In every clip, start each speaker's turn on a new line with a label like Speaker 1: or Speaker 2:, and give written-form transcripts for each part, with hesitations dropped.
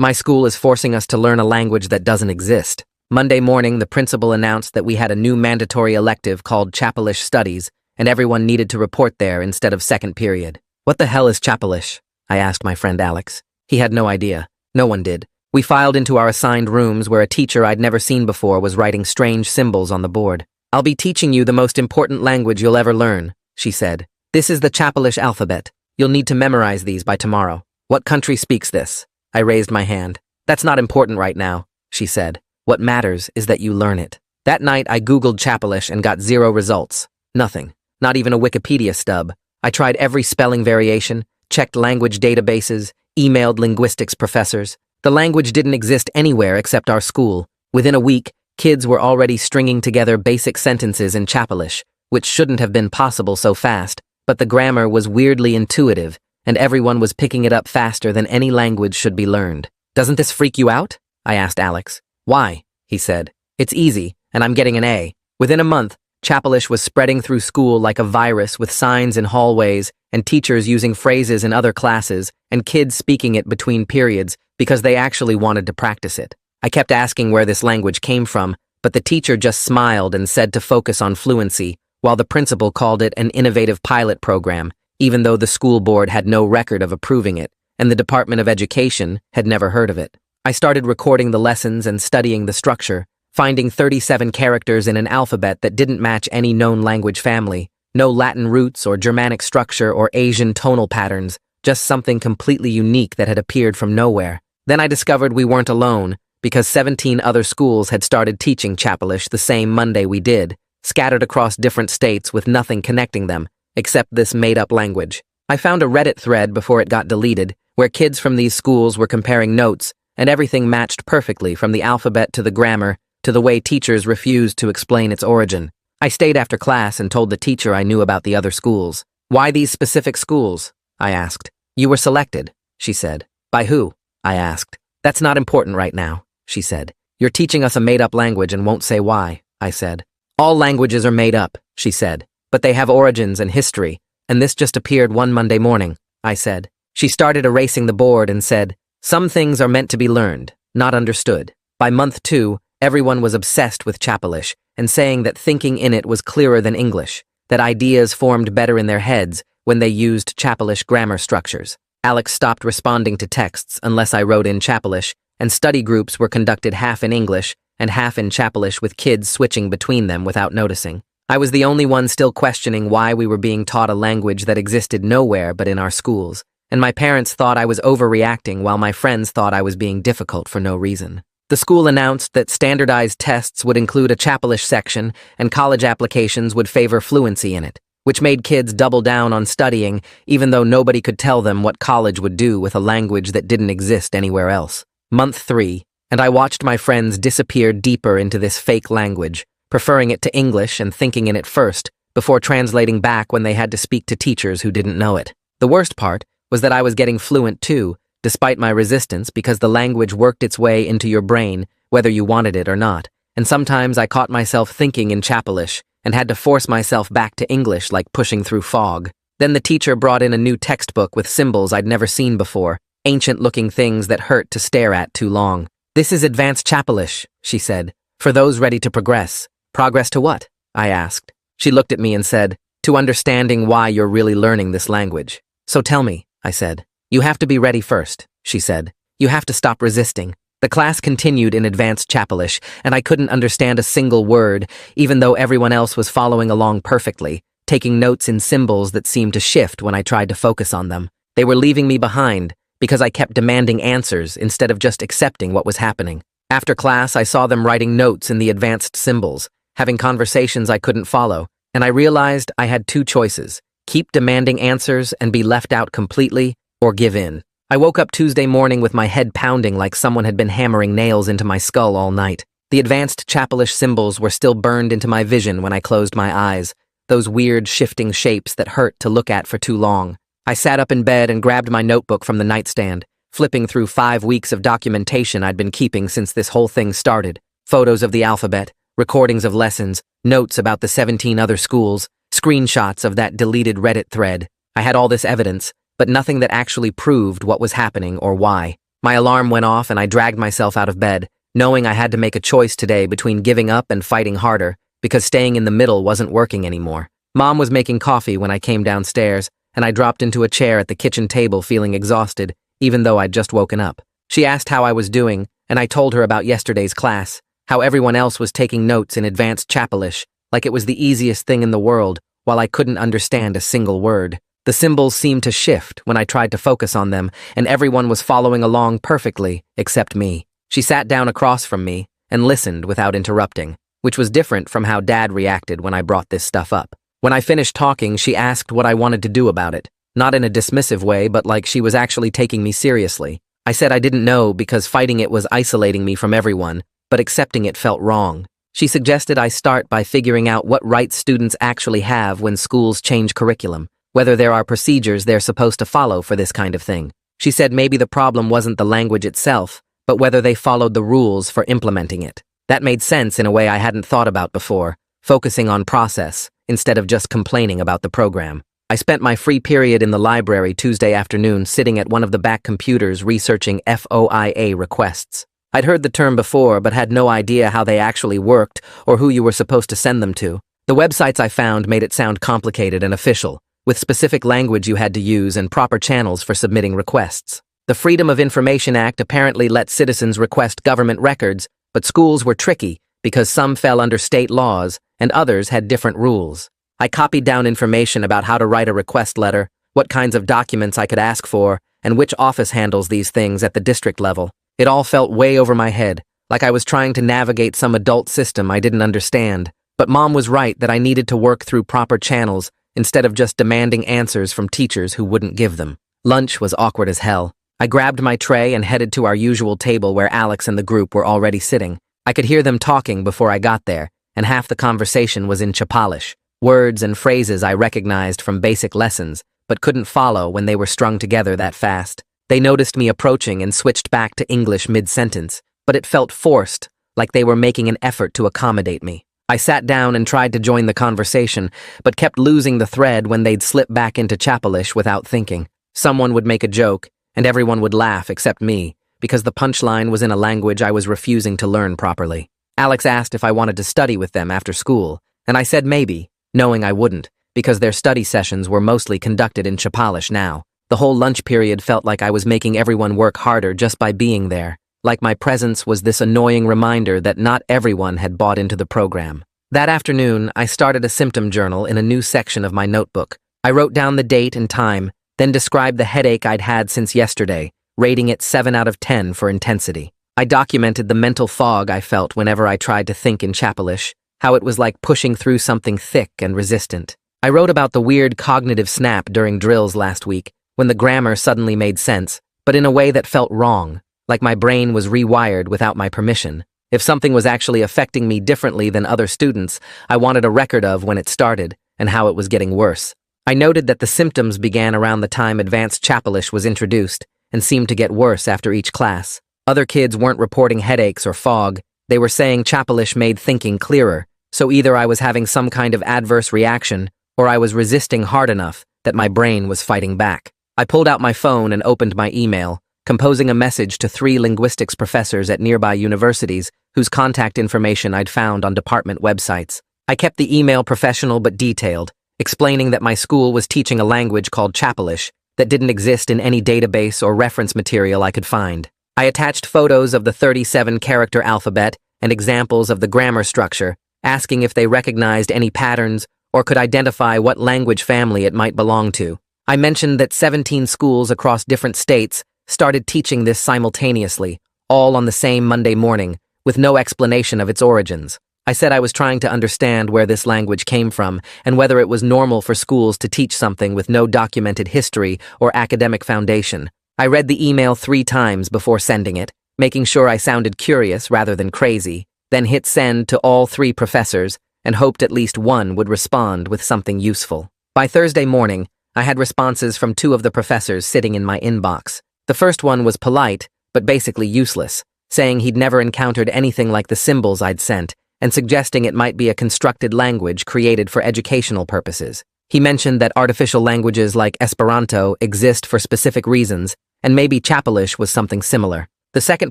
Speaker 1: My school is forcing us to learn a language that doesn't exist. Monday morning, the principal announced that we had a new mandatory elective called Chapelish Studies, and everyone needed to report there instead of second period. What the hell is Chapelish? I asked my friend Alex. He had no idea. No one did. We filed into our assigned rooms where a teacher I'd never seen before was writing strange symbols on the board. "I'll be teaching you the most important language you'll ever learn," she said. "This is the Chapelish alphabet. You'll need to memorize these by tomorrow. What country speaks this?" I raised my hand. "That's not important right now," she said. "What matters is that you learn it." That night, I Googled Chapelish and got 0 results. Nothing. Not even a Wikipedia stub. I tried every spelling variation, checked language databases, emailed linguistics professors. The language didn't exist anywhere except our school. Within a week, kids were already stringing together basic sentences in Chapelish, which shouldn't have been possible so fast, but the grammar was weirdly intuitive, and everyone was picking it up faster than any language should be learned. "Doesn't this freak you out?" I asked Alex. "Why?" he said. "It's easy, and I'm getting an A." Within a month, Chapelish was spreading through school like a virus with signs in hallways and teachers using phrases in other classes and kids speaking it between periods because they actually wanted to practice it. I kept asking where this language came from, but the teacher just smiled and said to focus on fluency, while the principal called it an innovative pilot program, even though the school board had no record of approving it, and the Department of Education had never heard of it. I started recording the lessons and studying the structure, finding 37 characters in an alphabet that didn't match any known language family, no Latin roots or Germanic structure or Asian tonal patterns, just something completely unique that had appeared from nowhere. Then I discovered we weren't alone, because 17 other schools had started teaching Chapelish the same Monday we did, scattered across different states with nothing connecting them, except this made-up language. I found a Reddit thread before it got deleted, where kids from these schools were comparing notes, and everything matched perfectly from the alphabet to the grammar to the way teachers refused to explain its origin. I stayed after class and told the teacher I knew about the other schools. "Why these specific schools?" I asked. "You were selected," she said. "By who?" I asked. "That's not important right now," she said. "You're teaching us a made-up language and won't say why," I said. "All languages are made up," she said, "but they have origins and history, and this just appeared one Monday morning," I said. She started erasing the board and said, "Some things are meant to be learned, not understood." By month 2, everyone was obsessed with Chapelish and saying that thinking in it was clearer than English, that ideas formed better in their heads when they used Chapelish grammar structures. Alex stopped responding to texts unless I wrote in Chapelish, and study groups were conducted half in English and half in Chapelish with kids switching between them without noticing. I was the only one still questioning why we were being taught a language that existed nowhere but in our schools, and my parents thought I was overreacting while my friends thought I was being difficult for no reason. The school announced that standardized tests would include a Chapelish section and college applications would favor fluency in it, which made kids double down on studying even though nobody could tell them what college would do with a language that didn't exist anywhere else. Month 3, and I watched my friends disappear deeper into this fake language, preferring it to English and thinking in it first, before translating back when they had to speak to teachers who didn't know it. The worst part was that I was getting fluent too, despite my resistance, because the language worked its way into your brain, whether you wanted it or not, and sometimes I caught myself thinking in Chapelish and had to force myself back to English like pushing through fog. Then the teacher brought in a new textbook with symbols I'd never seen before, ancient-looking things that hurt to stare at too long. "This is advanced Chapelish," she said, "for those ready to progress." "Progress to what?" I asked. She looked at me and said, "To understanding why you're really learning this language." "So tell me," I said. "You have to be ready first," she said. "You have to stop resisting." The class continued in advanced Chapelish, and I couldn't understand a single word, even though everyone else was following along perfectly, taking notes in symbols that seemed to shift when I tried to focus on them. They were leaving me behind, because I kept demanding answers instead of just accepting what was happening. After class, I saw them writing notes in the advanced symbols, having conversations I couldn't follow, and I realized I had 2 choices: keep demanding answers and be left out completely, or give in. I woke up Tuesday morning with my head pounding like someone had been hammering nails into my skull all night. The advanced Chapelish symbols were still burned into my vision when I closed my eyes, those weird shifting shapes that hurt to look at for too long. I sat up in bed and grabbed my notebook from the nightstand, flipping through 5 weeks of documentation I'd been keeping since this whole thing started. Photos of the alphabet, recordings of lessons, notes about the 17 other schools, screenshots of that deleted Reddit thread. I had all this evidence, but nothing that actually proved what was happening or why. My alarm went off and I dragged myself out of bed, knowing I had to make a choice today between giving up and fighting harder, because staying in the middle wasn't working anymore. Mom was making coffee when I came downstairs, and I dropped into a chair at the kitchen table feeling exhausted, even though I'd just woken up. She asked how I was doing, and I told her about yesterday's class, how everyone else was taking notes in advanced Chapelish, like it was the easiest thing in the world, while I couldn't understand a single word. The symbols seemed to shift when I tried to focus on them, and everyone was following along perfectly, except me. She sat down across from me and listened without interrupting, which was different from how Dad reacted when I brought this stuff up. When I finished talking, she asked what I wanted to do about it, not in a dismissive way, but like she was actually taking me seriously. I said I didn't know because fighting it was isolating me from everyone, but accepting it felt wrong. She suggested I start by figuring out what rights students actually have when schools change curriculum, whether there are procedures they're supposed to follow for this kind of thing. She said maybe the problem wasn't the language itself, but whether they followed the rules for implementing it. That made sense in a way I hadn't thought about before, focusing on process instead of just complaining about the program. I spent my free period in the library Tuesday afternoon sitting at one of the back computers researching FOIA requests. I'd heard the term before but had no idea how they actually worked or who you were supposed to send them to. The websites I found made it sound complicated and official, with specific language you had to use and proper channels for submitting requests. The Freedom of Information Act apparently let citizens request government records, but schools were tricky because some fell under state laws and others had different rules. I copied down information about how to write a request letter, what kinds of documents I could ask for, and which office handles these things at the district level. It all felt way over my head, like I was trying to navigate some adult system I didn't understand. But Mom was right that I needed to work through proper channels instead of just demanding answers from teachers who wouldn't give them. Lunch was awkward as hell. I grabbed my tray and headed to our usual table where Alex and the group were already sitting. I could hear them talking before I got there, and half the conversation was in Chapelish, words and phrases I recognized from basic lessons, but couldn't follow when they were strung together that fast. They noticed me approaching and switched back to English mid-sentence, but it felt forced, like they were making an effort to accommodate me. I sat down and tried to join the conversation, but kept losing the thread when they'd slip back into Chapelish without thinking. Someone would make a joke, and everyone would laugh except me, because the punchline was in a language I was refusing to learn properly. Alex asked if I wanted to study with them after school, and I said maybe, knowing I wouldn't, because their study sessions were mostly conducted in Chapelish now. The whole lunch period felt like I was making everyone work harder just by being there, like my presence was this annoying reminder that not everyone had bought into the program. That afternoon, I started a symptom journal in a new section of my notebook. I wrote down the date and time, then described the headache I'd had since yesterday, rating it 7 out of 10 for intensity. I documented the mental fog I felt whenever I tried to think in Chapelish, how it was like pushing through something thick and resistant. I wrote about the weird cognitive snap during drills last week, when the grammar suddenly made sense, but in a way that felt wrong, like my brain was rewired without my permission. If something was actually affecting me differently than other students, I wanted a record of when it started and how it was getting worse. I noted that the symptoms began around the time advanced Chapelish was introduced and seemed to get worse after each class. Other kids weren't reporting headaches or fog. They were saying Chapelish made thinking clearer, so either I was having some kind of adverse reaction or I was resisting hard enough that my brain was fighting back. I pulled out my phone and opened my email, composing a message to 3 linguistics professors at nearby universities whose contact information I'd found on department websites. I kept the email professional but detailed, explaining that my school was teaching a language called Chapelish that didn't exist in any database or reference material I could find. I attached photos of the 37-character alphabet and examples of the grammar structure, asking if they recognized any patterns or could identify what language family it might belong to. I mentioned that 17 schools across different states started teaching this simultaneously, all on the same Monday morning, with no explanation of its origins. I said I was trying to understand where this language came from and whether it was normal for schools to teach something with no documented history or academic foundation. I read the email 3 times before sending it, making sure I sounded curious rather than crazy, then hit send to all 3 professors and hoped at least one would respond with something useful. By Thursday morning, I had responses from 2 of the professors sitting in my inbox. The first one was polite, but basically useless, saying he'd never encountered anything like the symbols I'd sent, and suggesting it might be a constructed language created for educational purposes. He mentioned that artificial languages like Esperanto exist for specific reasons, and maybe Chapelish was something similar. The second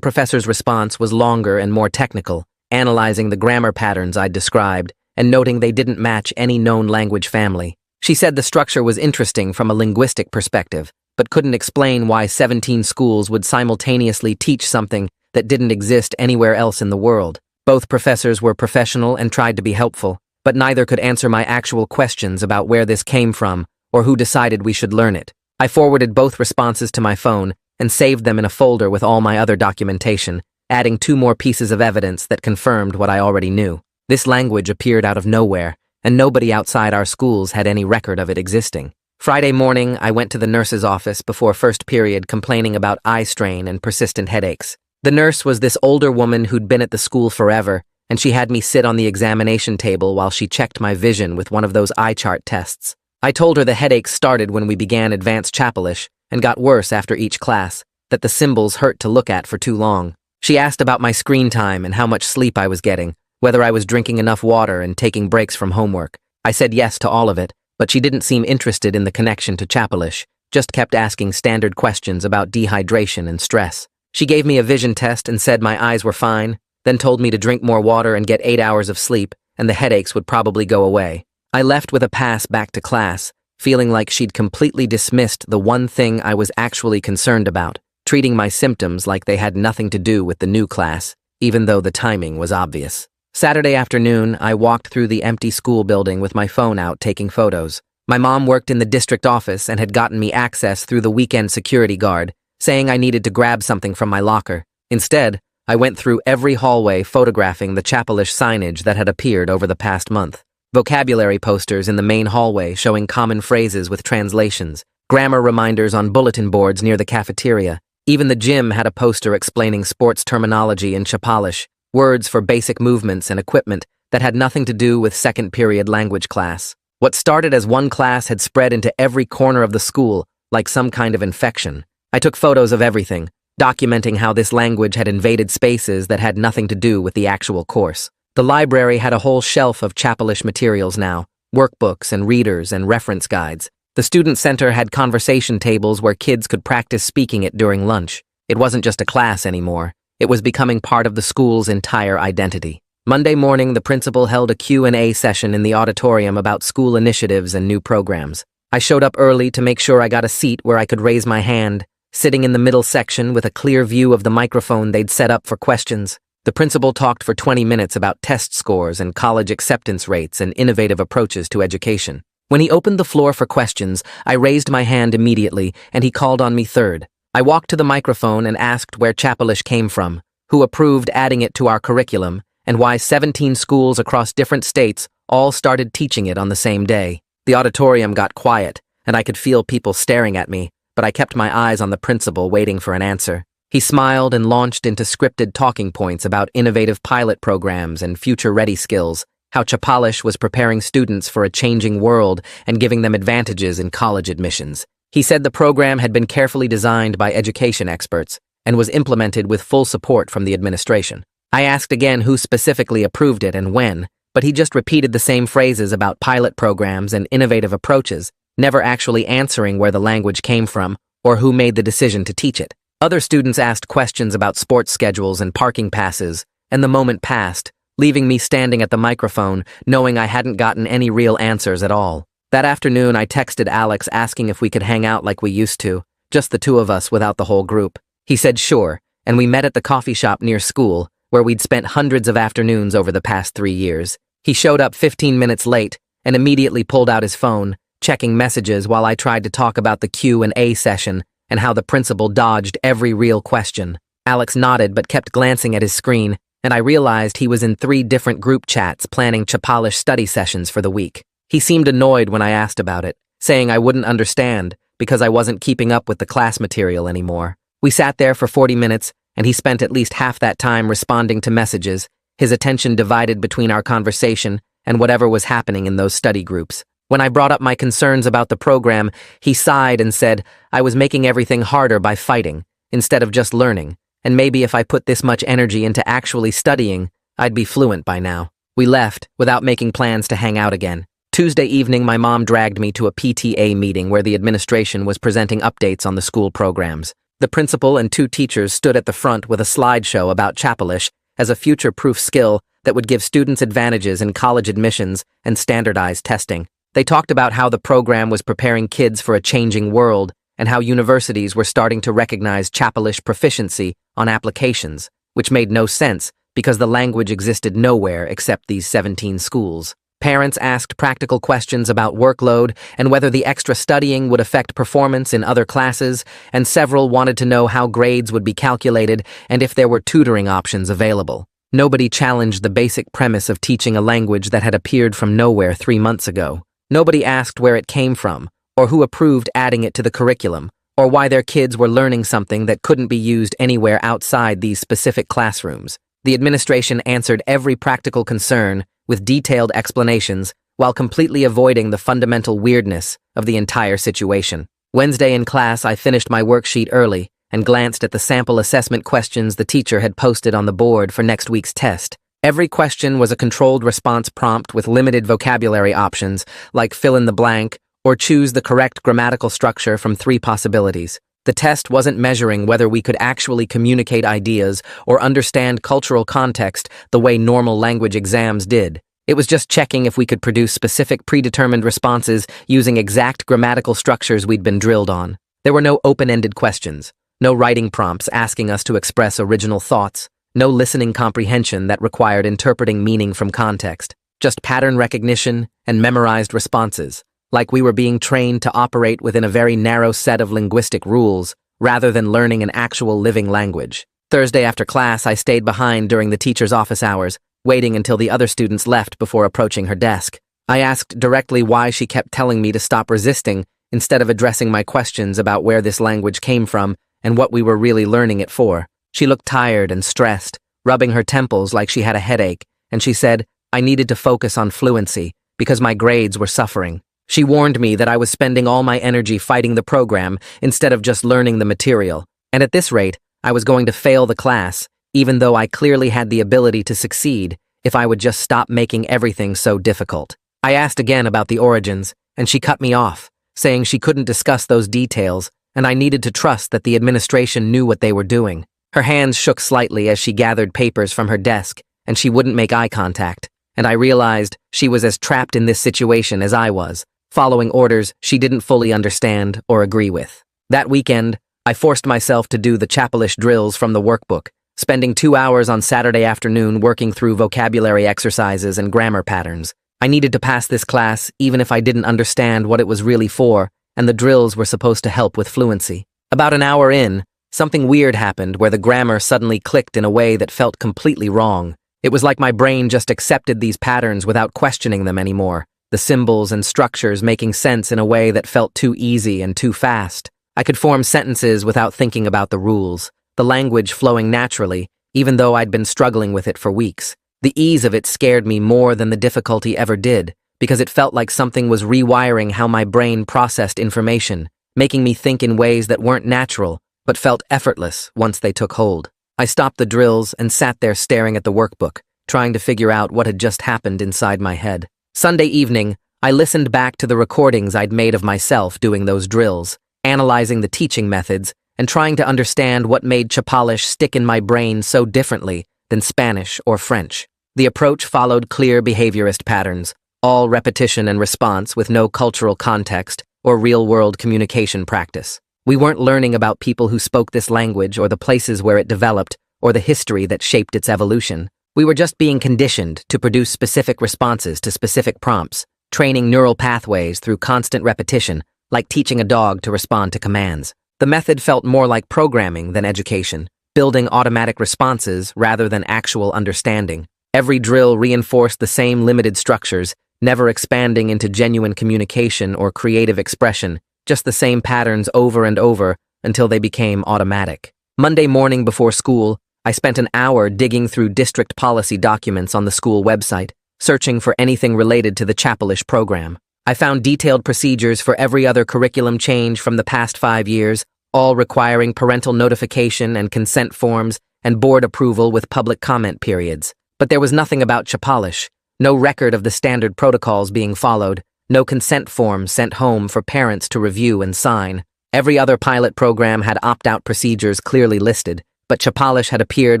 Speaker 1: professor's response was longer and more technical, analyzing the grammar patterns I'd described and noting they didn't match any known language family. She said the structure was interesting from a linguistic perspective, but couldn't explain why 17 schools would simultaneously teach something that didn't exist anywhere else in the world. Both professors were professional and tried to be helpful, but neither could answer my actual questions about where this came from or who decided we should learn it. I forwarded both responses to my phone and saved them in a folder with all my other documentation, adding 2 more pieces of evidence that confirmed what I already knew. This language appeared out of nowhere, and nobody outside our schools had any record of it existing. Friday morning, I went to the nurse's office before first period complaining about eye strain and persistent headaches. The nurse was this older woman who'd been at the school forever, and she had me sit on the examination table while she checked my vision with one of those eye chart tests. I told her the headaches started when we began advanced Chapelish and got worse after each class, that the symbols hurt to look at for too long. She asked about my screen time and how much sleep I was getting, whether I was drinking enough water and taking breaks from homework. I said yes to all of it, but she didn't seem interested in the connection to Chapelish, just kept asking standard questions about dehydration and stress. She gave me a vision test and said my eyes were fine, then told me to drink more water and get 8 hours of sleep, and the headaches would probably go away. I left with a pass back to class, feeling like she'd completely dismissed the one thing I was actually concerned about, treating my symptoms like they had nothing to do with the new class, even though the timing was obvious. Saturday afternoon, I walked through the empty school building with my phone out taking photos. My mom worked in the district office and had gotten me access through the weekend security guard, saying I needed to grab something from my locker. Instead, I went through every hallway photographing the Chapelish signage that had appeared over the past month. Vocabulary posters in the main hallway showing common phrases with translations, grammar reminders on bulletin boards near the cafeteria. Even the gym had a poster explaining sports terminology in Chapelish, words for basic movements and equipment that had nothing to do with second period language class. What started as one class had spread into every corner of the school, like some kind of infection. I took photos of everything, documenting how this language had invaded spaces that had nothing to do with the actual course. The library had a whole shelf of Chapelish materials now, workbooks and readers and reference guides. The student center had conversation tables where kids could practice speaking it during lunch. It wasn't just a class anymore. It was becoming part of the school's entire identity. Monday morning, the principal held a Q&A session in the auditorium about school initiatives and new programs. I showed up early to make sure I got a seat where I could raise my hand, sitting in the middle section with a clear view of the microphone they'd set up for questions. The principal talked for 20 minutes about test scores and college acceptance rates and innovative approaches to education. When he opened the floor for questions, I raised my hand immediately, and he called on me third. I walked to the microphone and asked where Chapelish came from, who approved adding it to our curriculum, and why 17 schools across different states all started teaching it on the same day. The auditorium got quiet, and I could feel people staring at me, but I kept my eyes on the principal waiting for an answer. He smiled and launched into scripted talking points about innovative pilot programs and future-ready skills, how Chapelish was preparing students for a changing world and giving them advantages in college admissions. He said the program had been carefully designed by education experts and was implemented with full support from the administration. I asked again who specifically approved it and when, but he just repeated the same phrases about pilot programs and innovative approaches, never actually answering where the language came from or who made the decision to teach it. Other students asked questions about sports schedules and parking passes, and the moment passed, leaving me standing at the microphone, knowing I hadn't gotten any real answers at all. That afternoon, I texted Alex asking if we could hang out like we used to, just the two of us without the whole group. He said sure, and we met at the coffee shop near school, where we'd spent hundreds of afternoons over the past 3 years. He showed up 15 minutes late and immediately pulled out his phone, checking messages while I tried to talk about the Q&A session and how the principal dodged every real question. Alex nodded but kept glancing at his screen, and I realized he was in 3 different group chats planning Chapelish study sessions for the week. He seemed annoyed when I asked about it, saying I wouldn't understand because I wasn't keeping up with the class material anymore. We sat there for 40 minutes, and he spent at least half that time responding to messages, his attention divided between our conversation and whatever was happening in those study groups. When I brought up my concerns about the program, he sighed and said I was making everything harder by fighting, instead of just learning, and maybe if I put this much energy into actually studying, I'd be fluent by now. We left, without making plans to hang out again. Tuesday evening, my mom dragged me to a PTA meeting where the administration was presenting updates on the school programs. The principal and two teachers stood at the front with a slideshow about Chapelish as a future-proof skill that would give students advantages in college admissions and standardized testing. They talked about how the program was preparing kids for a changing world and how universities were starting to recognize Chapelish proficiency on applications, which made no sense because the language existed nowhere except these 17 schools. Parents asked practical questions about workload and whether the extra studying would affect performance in other classes, and several wanted to know how grades would be calculated and if there were tutoring options available. Nobody challenged the basic premise of teaching a language that had appeared from nowhere 3 months ago. Nobody asked where it came from, or who approved adding it to the curriculum, or why their kids were learning something that couldn't be used anywhere outside these specific classrooms. The administration answered every practical concern with detailed explanations while completely avoiding the fundamental weirdness of the entire situation. Wednesday in class, I finished my worksheet early and glanced at the sample assessment questions the teacher had posted on the board for next week's test. Every question was a controlled response prompt with limited vocabulary options, like fill in the blank or choose the correct grammatical structure from 3 possibilities. The test wasn't measuring whether we could actually communicate ideas or understand cultural context the way normal language exams did. It was just checking if we could produce specific predetermined responses using exact grammatical structures we'd been drilled on. There were no open-ended questions, no writing prompts asking us to express original thoughts, no listening comprehension that required interpreting meaning from context, just pattern recognition and memorized responses, like we were being trained to operate within a very narrow set of linguistic rules rather than learning an actual living language. Thursday after class, I stayed behind during the teacher's office hours, waiting until the other students left before approaching her desk. I asked directly why she kept telling me to stop resisting instead of addressing my questions about where this language came from and what we were really learning it for. She looked tired and stressed, rubbing her temples like she had a headache, and she said I needed to focus on fluency because my grades were suffering. She warned me that I was spending all my energy fighting the program instead of just learning the material, and at this rate, I was going to fail the class, even though I clearly had the ability to succeed if I would just stop making everything so difficult. I asked again about the origins, and she cut me off, saying she couldn't discuss those details, and I needed to trust that the administration knew what they were doing. Her hands shook slightly as she gathered papers from her desk, and she wouldn't make eye contact, and I realized she was as trapped in this situation as I was, following orders she didn't fully understand or agree with. That weekend, I forced myself to do the Chapelish drills from the workbook, spending 2 hours on Saturday afternoon working through vocabulary exercises and grammar patterns. I needed to pass this class even if I didn't understand what it was really for, and the drills were supposed to help with fluency. About an hour in, something weird happened where the grammar suddenly clicked in a way that felt completely wrong. It was like my brain just accepted these patterns without questioning them anymore, the symbols and structures making sense in a way that felt too easy and too fast. I could form sentences without thinking about the rules, the language flowing naturally, even though I'd been struggling with it for weeks. The ease of it scared me more than the difficulty ever did, because it felt like something was rewiring how my brain processed information, making me think in ways that weren't natural, but felt effortless once they took hold. I stopped the drills and sat there staring at the workbook, trying to figure out what had just happened inside my head. Sunday evening, I listened back to the recordings I'd made of myself doing those drills, analyzing the teaching methods, and trying to understand what made Chapelish stick in my brain so differently than Spanish or French. The approach followed clear behaviorist patterns, all repetition and response with no cultural context or real-world communication practice. We weren't learning about people who spoke this language or the places where it developed or the history that shaped its evolution. We were just being conditioned to produce specific responses to specific prompts, training neural pathways through constant repetition, like teaching a dog to respond to commands. The method felt more like programming than education, building automatic responses rather than actual understanding. Every drill reinforced the same limited structures, never expanding into genuine communication or creative expression, just the same patterns over and over until they became automatic. Monday morning before school, I spent an hour digging through district policy documents on the school website, searching for anything related to the Chapelish program. I found detailed procedures for every other curriculum change from the past 5 years, all requiring parental notification and consent forms and board approval with public comment periods. But there was nothing about Chapelish, no record of the standard protocols being followed, no consent forms sent home for parents to review and sign. Every other pilot program had opt-out procedures clearly listed, but Chapalish had appeared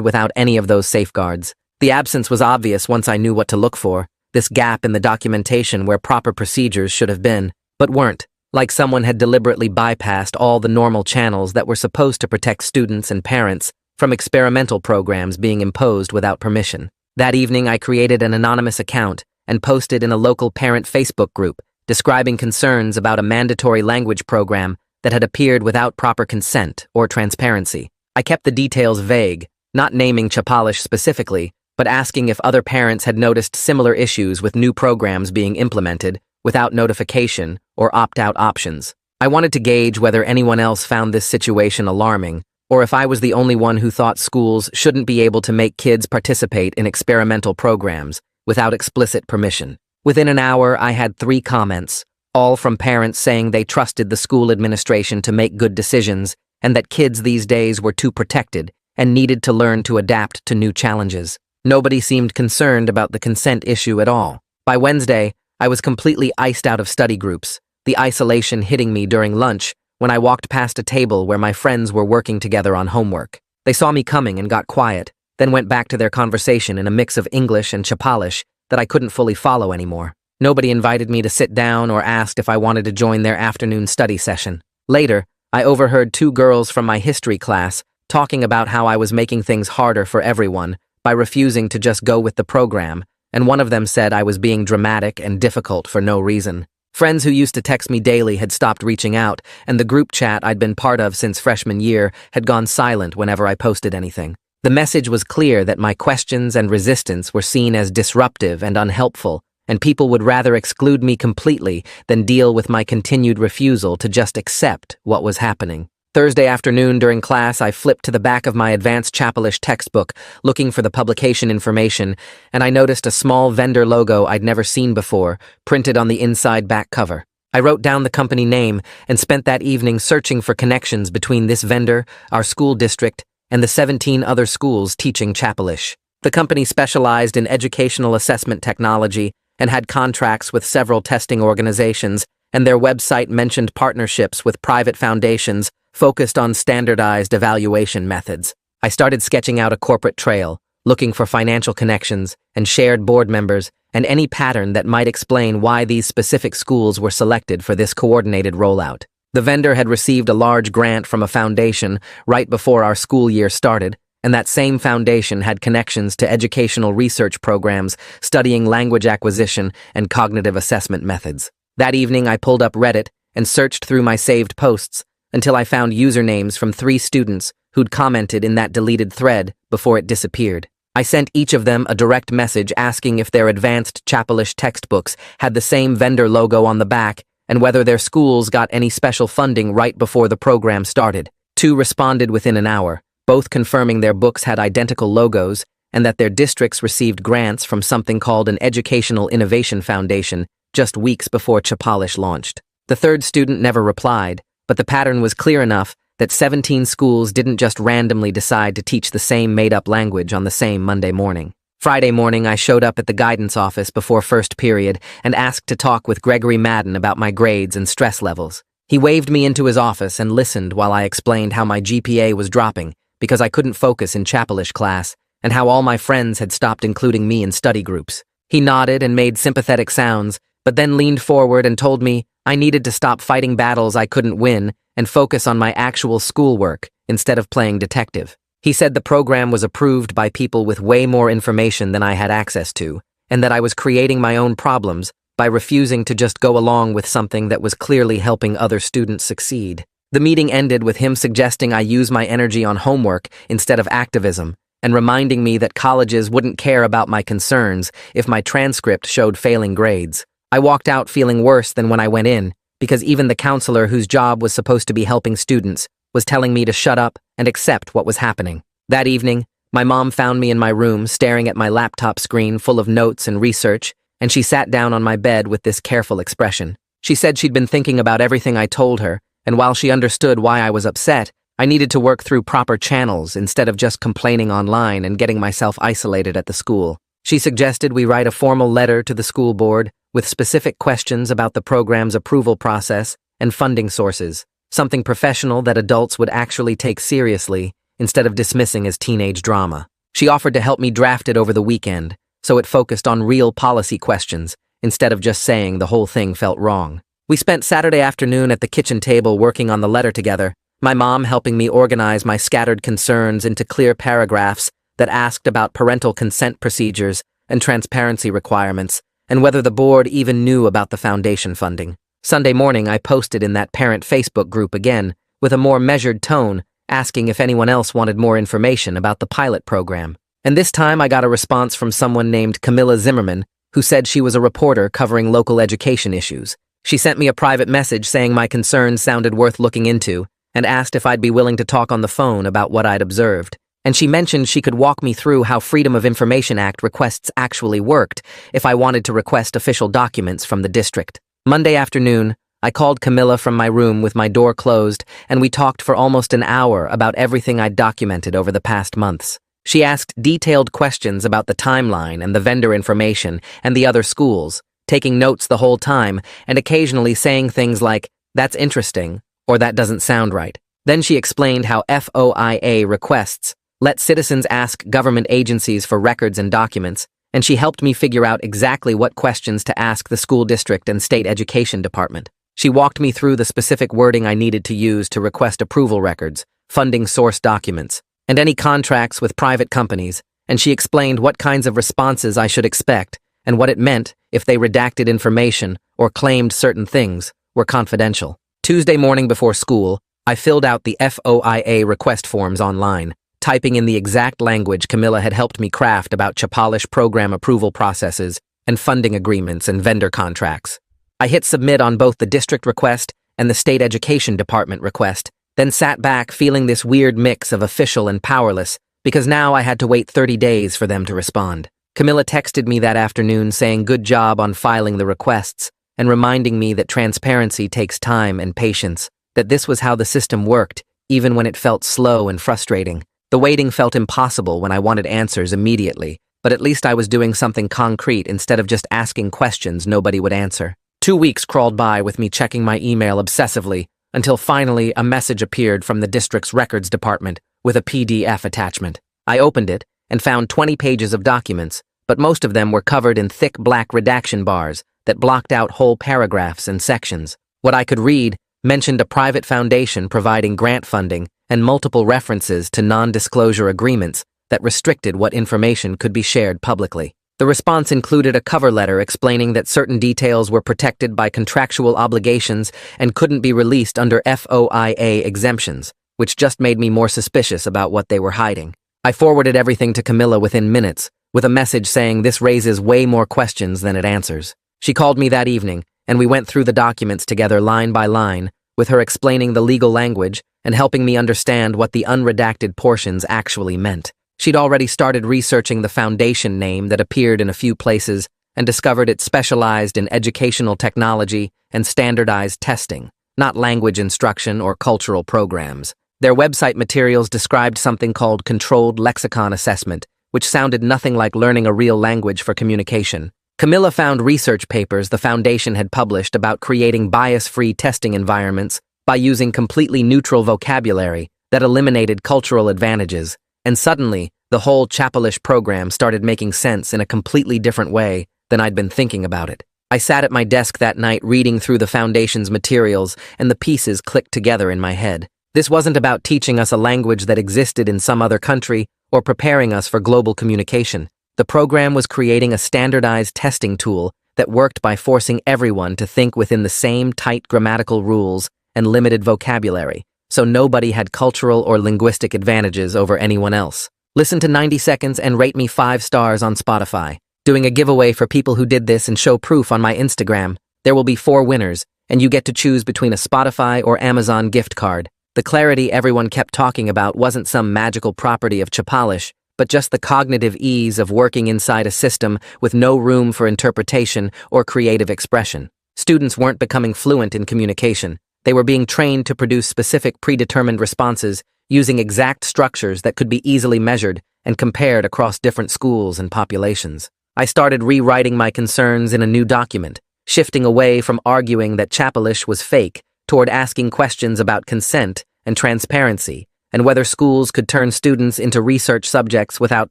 Speaker 1: without any of those safeguards. The absence was obvious once I knew what to look for, this gap in the documentation where proper procedures should have been, but weren't, like someone had deliberately bypassed all the normal channels that were supposed to protect students and parents from experimental programs being imposed without permission. That evening, I created an anonymous account and posted in a local parent Facebook group describing concerns about a mandatory language program that had appeared without proper consent or transparency. I kept the details vague, not naming Chapalish specifically, but asking if other parents had noticed similar issues with new programs being implemented without notification or opt-out options. I wanted to gauge whether anyone else found this situation alarming, or if I was the only one who thought schools shouldn't be able to make kids participate in experimental programs without explicit permission. Within an hour, I had 3 comments, all from parents saying they trusted the school administration to make good decisions and that kids these days were too protected and needed to learn to adapt to new challenges. Nobody seemed concerned about the consent issue at all. By Wednesday, I was completely iced out of study groups, the isolation hitting me during lunch when I walked past a table where my friends were working together on homework. They saw me coming and got quiet, then went back to their conversation in a mix of English and Chapalish that I couldn't fully follow anymore. Nobody invited me to sit down or asked if I wanted to join their afternoon study session. Later, I overheard 2 girls from my history class talking about how I was making things harder for everyone by refusing to just go with the program, and one of them said I was being dramatic and difficult for no reason. Friends who used to text me daily had stopped reaching out, and the group chat I'd been part of since freshman year had gone silent whenever I posted anything. The message was clear that my questions and resistance were seen as disruptive and unhelpful, and people would rather exclude me completely than deal with my continued refusal to just accept what was happening. Thursday afternoon during class, I flipped to the back of my advanced Chapalish textbook looking for the publication information, and I noticed a small vendor logo I'd never seen before, printed on the inside back cover. I wrote down the company name and spent that evening searching for connections between this vendor, our school district, and the 17 other schools teaching Chapalish. The company specialized in educational assessment technology and had contracts with several testing organizations, and their website mentioned partnerships with private foundations focused on standardized evaluation methods. I started sketching out a corporate trail, looking for financial connections and shared board members and any pattern that might explain why these specific schools were selected for this coordinated rollout. The vendor had received a large grant from a foundation right before our school year started, and that same foundation had connections to educational research programs studying language acquisition and cognitive assessment methods. That evening, I pulled up Reddit and searched through my saved posts until I found usernames from 3 students who'd commented in that deleted thread before it disappeared. I sent each of them a direct message asking if their advanced Chapalish textbooks had the same vendor logo on the back and whether their schools got any special funding right before the program started. 2 responded within an hour, both confirming their books had identical logos and that their districts received grants from something called an Educational Innovation Foundation just weeks before Chapalish launched. The 3rd student never replied, but the pattern was clear enough that 17 schools didn't just randomly decide to teach the same made-up language on the same Monday morning. Friday morning, I showed up at the guidance office before first period and asked to talk with Gregory Madden about my grades and stress levels. He waved me into his office and listened while I explained how my GPA was dropping because I couldn't focus in Chapalish class and how all my friends had stopped including me in study groups. He nodded and made sympathetic sounds, but then leaned forward and told me I needed to stop fighting battles I couldn't win and focus on my actual schoolwork instead of playing detective. He said the program was approved by people with way more information than I had access to, and that I was creating my own problems by refusing to just go along with something that was clearly helping other students succeed. The meeting ended with him suggesting I use my energy on homework instead of activism, and reminding me that colleges wouldn't care about my concerns if my transcript showed failing grades. I walked out feeling worse than when I went in, because even the counselor whose job was supposed to be helping students was telling me to shut up and accept what was happening. That evening, my mom found me in my room staring at my laptop screen full of notes and research, and she sat down on my bed with this careful expression. She said she'd been thinking about everything I told her, and while she understood why I was upset, I needed to work through proper channels instead of just complaining online and getting myself isolated at the school. She suggested we write a formal letter to the school board with specific questions about the program's approval process and funding sources, something professional that adults would actually take seriously instead of dismissing as teenage drama. She offered to help me draft it over the weekend, so it focused on real policy questions instead of just saying the whole thing felt wrong. We spent Saturday afternoon at the kitchen table working on the letter together, my mom helping me organize my scattered concerns into clear paragraphs that asked about parental consent procedures and transparency requirements, and whether the board even knew about the foundation funding. Sunday morning, I posted in that parent Facebook group again, with a more measured tone, asking if anyone else wanted more information about the pilot program. And this time I got a response from someone named Camilla Zimmerman, who said she was a reporter covering local education issues. She sent me a private message saying my concerns sounded worth looking into, and asked if I'd be willing to talk on the phone about what I'd observed. And she mentioned she could walk me through how Freedom of Information Act requests actually worked if I wanted to request official documents from the district. Monday afternoon, I called Camilla from my room with my door closed, and we talked for almost an hour about everything I'd documented over the past months. She asked detailed questions about the timeline and the vendor information and the other schools, taking notes the whole time and occasionally saying things like, "That's interesting," or "That doesn't sound right." Then she explained how FOIA requests let citizens ask government agencies for records and documents, and she helped me figure out exactly what questions to ask the school district and state education department. She walked me through the specific wording I needed to use to request approval records, funding source documents, and any contracts with private companies, and she explained what kinds of responses I should expect and what it meant if they redacted information or claimed certain things were confidential. Tuesday morning before school, I filled out the FOIA request forms online, typing in the exact language Camilla had helped me craft about Chapalish program approval processes and funding agreements and vendor contracts. I hit submit on both the district request and the state education department request, then sat back feeling this weird mix of official and powerless because now I had to wait 30 days for them to respond. Camilla texted me that afternoon saying good job on filing the requests and reminding me that transparency takes time and patience, that this was how the system worked, even when it felt slow and frustrating. The waiting felt impossible when I wanted answers immediately, but at least I was doing something concrete instead of just asking questions nobody would answer. 2 weeks crawled by with me checking my email obsessively, until finally a message appeared from the district's records department with a PDF attachment. I opened it and found 20 pages of documents, but most of them were covered in thick black redaction bars that blocked out whole paragraphs and sections. What I could read mentioned a private foundation providing grant funding and multiple references to non-disclosure agreements that restricted what information could be shared publicly. The response included a cover letter explaining that certain details were protected by contractual obligations and couldn't be released under FOIA exemptions, which just made me more suspicious about what they were hiding. I forwarded everything to Camilla within minutes, with a message saying this raises way more questions than it answers. She called me that evening, and we went through the documents together line by line, with her explaining the legal language and helping me understand what the unredacted portions actually meant. She'd already started researching the foundation name that appeared in a few places and discovered it specialized in educational technology and standardized testing, not language instruction or cultural programs. Their website materials described something called controlled lexicon assessment, which sounded nothing like learning a real language for communication. Camilla found research papers the foundation had published about creating bias-free testing environments by using completely neutral vocabulary that eliminated cultural advantages, and suddenly, the whole Chapalish program started making sense in a completely different way than I'd been thinking about it. I sat at my desk that night reading through the foundation's materials, and the pieces clicked together in my head. This wasn't about teaching us a language that existed in some other country or preparing us for global communication. The program was creating a standardized testing tool that worked by forcing everyone to think within the same tight grammatical rules and limited vocabulary, so nobody had cultural or linguistic advantages over anyone else. Listen to 90 Seconds and rate me 5 stars on Spotify. Doing a giveaway for people who did this and show proof on my Instagram. There will be 4 winners, and you get to choose between a Spotify or Amazon gift card. The clarity everyone kept talking about wasn't some magical property of Chapalish, but just the cognitive ease of working inside a system with no room for interpretation or creative expression. Students weren't becoming fluent in communication. They were being trained to produce specific predetermined responses using exact structures that could be easily measured and compared across different schools and populations. I started rewriting my concerns in a new document, shifting away from arguing that Chapalish was fake toward asking questions about consent and transparency, and whether schools could turn students into research subjects without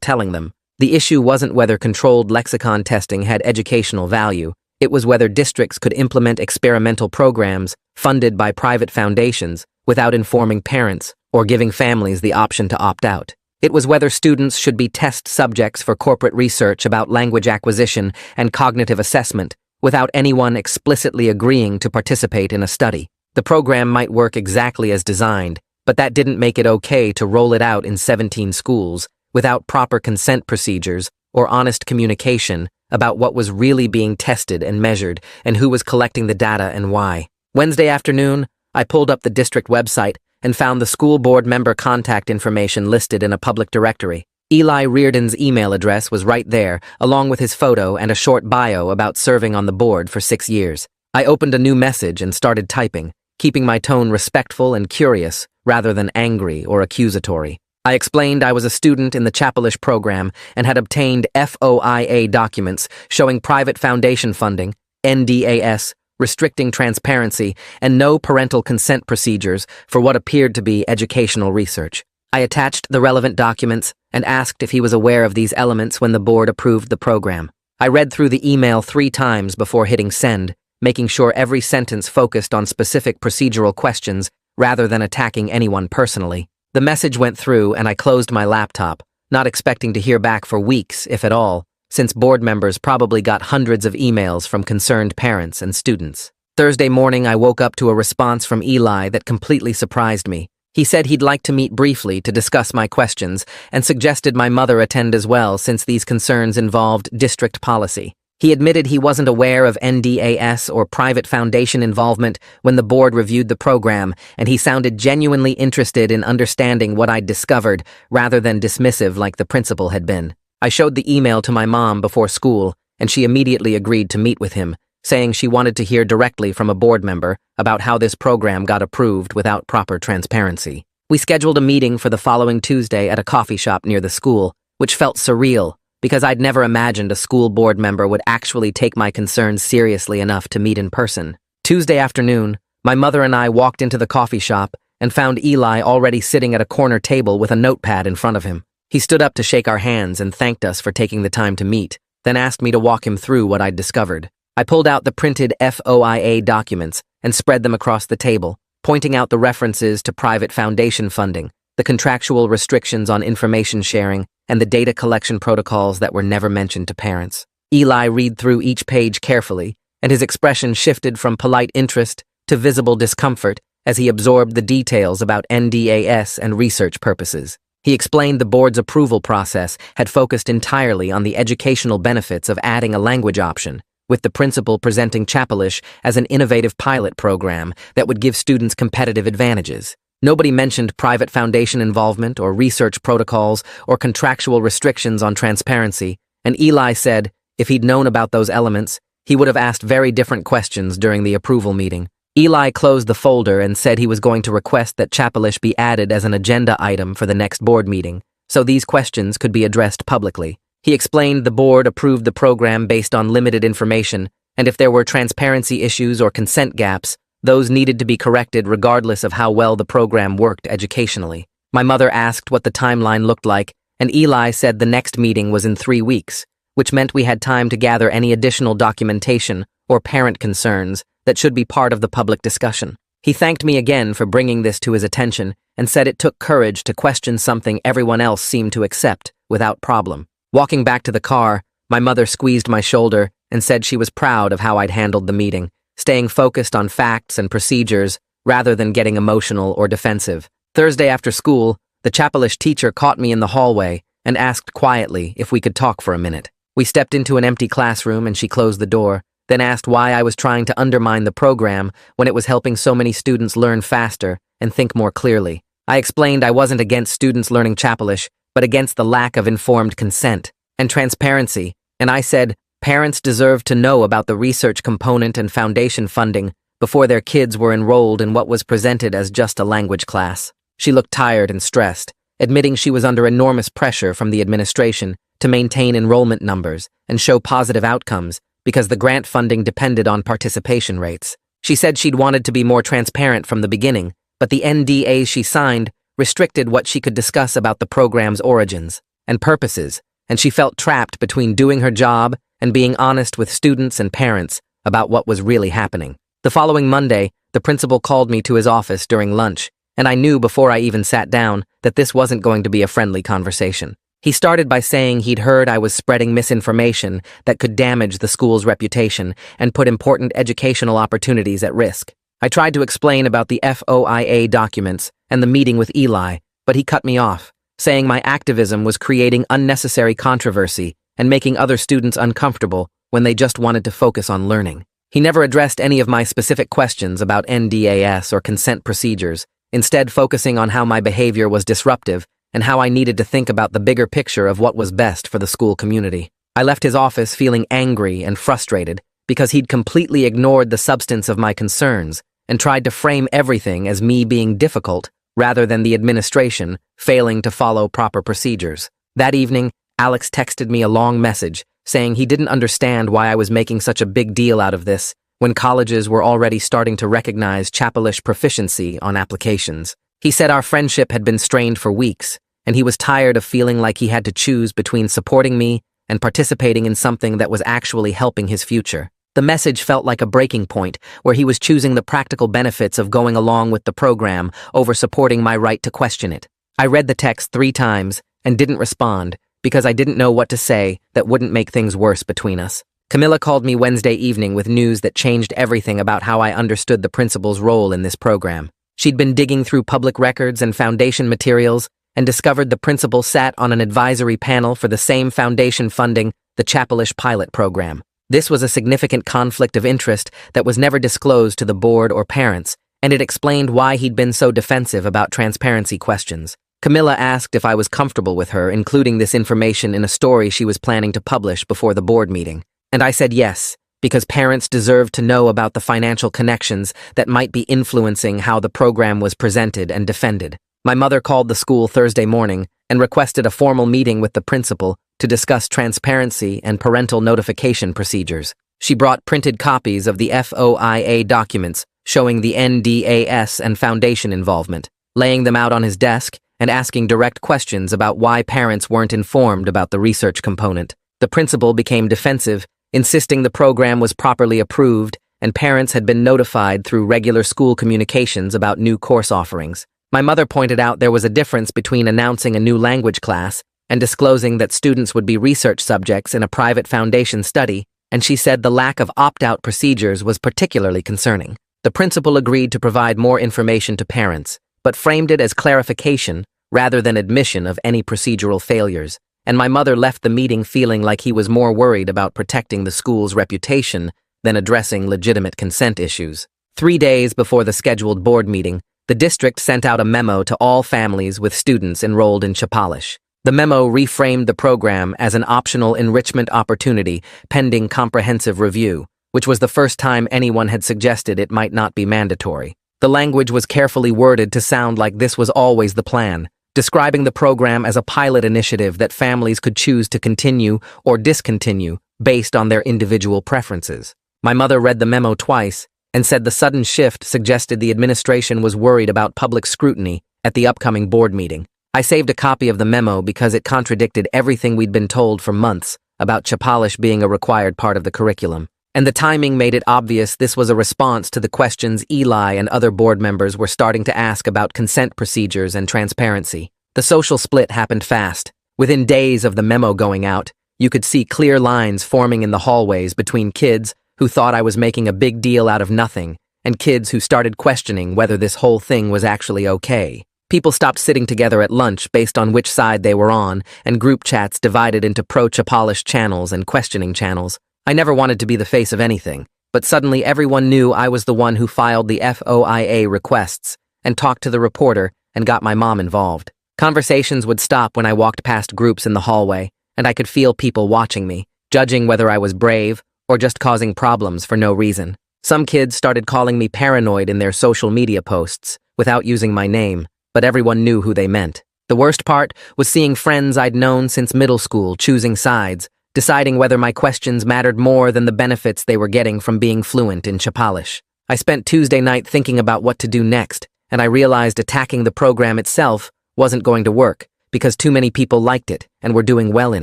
Speaker 1: telling them. The issue wasn't whether controlled lexicon testing had educational value, it was whether districts could implement experimental programs funded by private foundations without informing parents or giving families the option to opt out. It was whether students should be test subjects for corporate research about language acquisition and cognitive assessment without anyone explicitly agreeing to participate in a study. The program might work exactly as designed, but that didn't make it okay to roll it out in 17 schools without proper consent procedures or honest communication about what was really being tested and measured and who was collecting the data and why. Wednesday afternoon, I pulled up the district website and found the school board member contact information listed in a public directory. Eli Reardon's email address was right there, along with his photo and a short bio about serving on the board for 6 years. I opened a new message and started typing, keeping my tone respectful and curious rather than angry or accusatory. I explained I was a student in the Chapelish program and had obtained FOIA documents showing private foundation funding, NDAS, restricting transparency, and no parental consent procedures for what appeared to be educational research. I attached the relevant documents and asked if he was aware of these elements when the board approved the program. I read through the email 3 times before hitting send, making sure every sentence focused on specific procedural questions rather than attacking anyone personally. The message went through and I closed my laptop, not expecting to hear back for weeks, if at all, since board members probably got hundreds of emails from concerned parents and students. Thursday morning, I woke up to a response from Eli that completely surprised me. He said he'd like to meet briefly to discuss my questions and suggested my mother attend as well since these concerns involved district policy. He admitted he wasn't aware of NDAS or private foundation involvement when the board reviewed the program, and he sounded genuinely interested in understanding what I'd discovered rather than dismissive like the principal had been. I showed the email to my mom before school, and she immediately agreed to meet with him, saying she wanted to hear directly from a board member about how this program got approved without proper transparency. We scheduled a meeting for the following Tuesday at a coffee shop near the school, which felt surreal because I'd never imagined a school board member would actually take my concerns seriously enough to meet in person. Tuesday afternoon, my mother and I walked into the coffee shop and found Eli already sitting at a corner table with a notepad in front of him. He stood up to shake our hands and thanked us for taking the time to meet, then asked me to walk him through what I'd discovered. I pulled out the printed FOIA documents and spread them across the table, pointing out the references to private foundation funding, the contractual restrictions on information sharing, and the data collection protocols that were never mentioned to parents. Eli read through each page carefully, and his expression shifted from polite interest to visible discomfort as he absorbed the details about NDAS and research purposes. He explained the board's approval process had focused entirely on the educational benefits of adding a language option, with the principal presenting Chapelish as an innovative pilot program that would give students competitive advantages. Nobody mentioned private foundation involvement or research protocols or contractual restrictions on transparency, and Eli said if he'd known about those elements, he would have asked very different questions during the approval meeting. Eli closed the folder and said he was going to request that Chapelish be added as an agenda item for the next board meeting, so these questions could be addressed publicly. He explained the board approved the program based on limited information, and if there were transparency issues or consent gaps, those needed to be corrected regardless of how well the program worked educationally. My mother asked what the timeline looked like, and Eli said the next meeting was in 3 weeks, which meant we had time to gather any additional documentation or parent concerns that should be part of the public discussion. He thanked me again for bringing this to his attention and said it took courage to question something everyone else seemed to accept without problem. Walking back to the car, my mother squeezed my shoulder and said she was proud of how I'd handled the meeting, staying focused on facts and procedures rather than getting emotional or defensive. Thursday after school, the Chapelish teacher caught me in the hallway and asked quietly if we could talk for a minute. We stepped into an empty classroom and she closed the door, then asked why I was trying to undermine the program when it was helping so many students learn faster and think more clearly. I explained I wasn't against students learning Chapelish, but against the lack of informed consent and transparency, and I said parents deserved to know about the research component and foundation funding before their kids were enrolled in what was presented as just a language class. She looked tired and stressed, admitting she was under enormous pressure from the administration to maintain enrollment numbers and show positive outcomes because the grant funding depended on participation rates. She said she'd wanted to be more transparent from the beginning, but the NDAs she signed restricted what she could discuss about the program's origins and purposes, and she felt trapped between doing her job and being honest with students and parents about what was really happening. The following Monday, the principal called me to his office during lunch, and I knew before I even sat down that this wasn't going to be a friendly conversation. He started by saying he'd heard I was spreading misinformation that could damage the school's reputation and put important educational opportunities at risk. I tried to explain about the FOIA documents and the meeting with Eli, but he cut me off, saying my activism was creating unnecessary controversy and making other students uncomfortable when they just wanted to focus on learning. He never addressed any of my specific questions about NDAS or consent procedures, instead focusing on how my behavior was disruptive and how I needed to think about the bigger picture of what was best for the school community. I left his office feeling angry and frustrated because he'd completely ignored the substance of my concerns and tried to frame everything as me being difficult rather than the administration failing to follow proper procedures. That evening, Alex texted me a long message saying he didn't understand why I was making such a big deal out of this when colleges were already starting to recognize Chapelish proficiency on applications. He said our friendship had been strained for weeks, and he was tired of feeling like he had to choose between supporting me and participating in something that was actually helping his future. The message felt like a breaking point, where he was choosing the practical benefits of going along with the program over supporting my right to question it. I read the text 3 times and didn't respond because I didn't know what to say that wouldn't make things worse between us. Camilla called me Wednesday evening with news that changed everything about how I understood the principal's role in this program. She'd been digging through public records and foundation materials and discovered the principal sat on an advisory panel for the same foundation funding the Chapelish pilot program. This was a significant conflict of interest that was never disclosed to the board or parents, and it explained why he'd been so defensive about transparency questions. Camilla asked if I was comfortable with her including this information in a story she was planning to publish before the board meeting. And I said yes, because parents deserved to know about the financial connections that might be influencing how the program was presented and defended. My mother called the school Thursday morning and requested a formal meeting with the principal to discuss transparency and parental notification procedures. She brought printed copies of the FOIA documents showing the NDAS and foundation involvement, laying them out on his desk and asking direct questions about why parents weren't informed about the research component. The principal became defensive, insisting the program was properly approved and parents had been notified through regular school communications about new course offerings. My mother pointed out there was a difference between announcing a new language class and disclosing that students would be research subjects in a private foundation study, and she said the lack of opt-out procedures was particularly concerning. The principal agreed to provide more information to parents, but framed it as clarification rather than admission of any procedural failures, and my mother left the meeting feeling like he was more worried about protecting the school's reputation than addressing legitimate consent issues. 3 days before the scheduled board meeting, the district sent out a memo to all families with students enrolled in Chapelish. The memo reframed the program as an optional enrichment opportunity pending comprehensive review, which was the first time anyone had suggested it might not be mandatory. The language was carefully worded to sound like this was always the plan, describing the program as a pilot initiative that families could choose to continue or discontinue based on their individual preferences. My mother read the memo twice and said the sudden shift suggested the administration was worried about public scrutiny at the upcoming board meeting. I saved a copy of the memo because it contradicted everything we'd been told for months about Chapelish being a required part of the curriculum, and the timing made it obvious this was a response to the questions Eli and other board members were starting to ask about consent procedures and transparency. The social split happened fast. Within days of the memo going out, you could see clear lines forming in the hallways between kids who thought I was making a big deal out of nothing and kids who started questioning whether this whole thing was actually okay. People stopped sitting together at lunch based on which side they were on, and group chats divided into pro-Chapelish channels and questioning channels. I never wanted to be the face of anything, but suddenly everyone knew I was the one who filed the FOIA requests and talked to the reporter and got my mom involved. Conversations would stop when I walked past groups in the hallway, and I could feel people watching me, judging whether I was brave or just causing problems for no reason. Some kids started calling me paranoid in their social media posts without using my name, but everyone knew who they meant. The worst part was seeing friends I'd known since middle school choosing sides, deciding whether my questions mattered more than the benefits they were getting from being fluent in Chapelish. I spent Tuesday night thinking about what to do next, and I realized attacking the program itself wasn't going to work because too many people liked it and were doing well in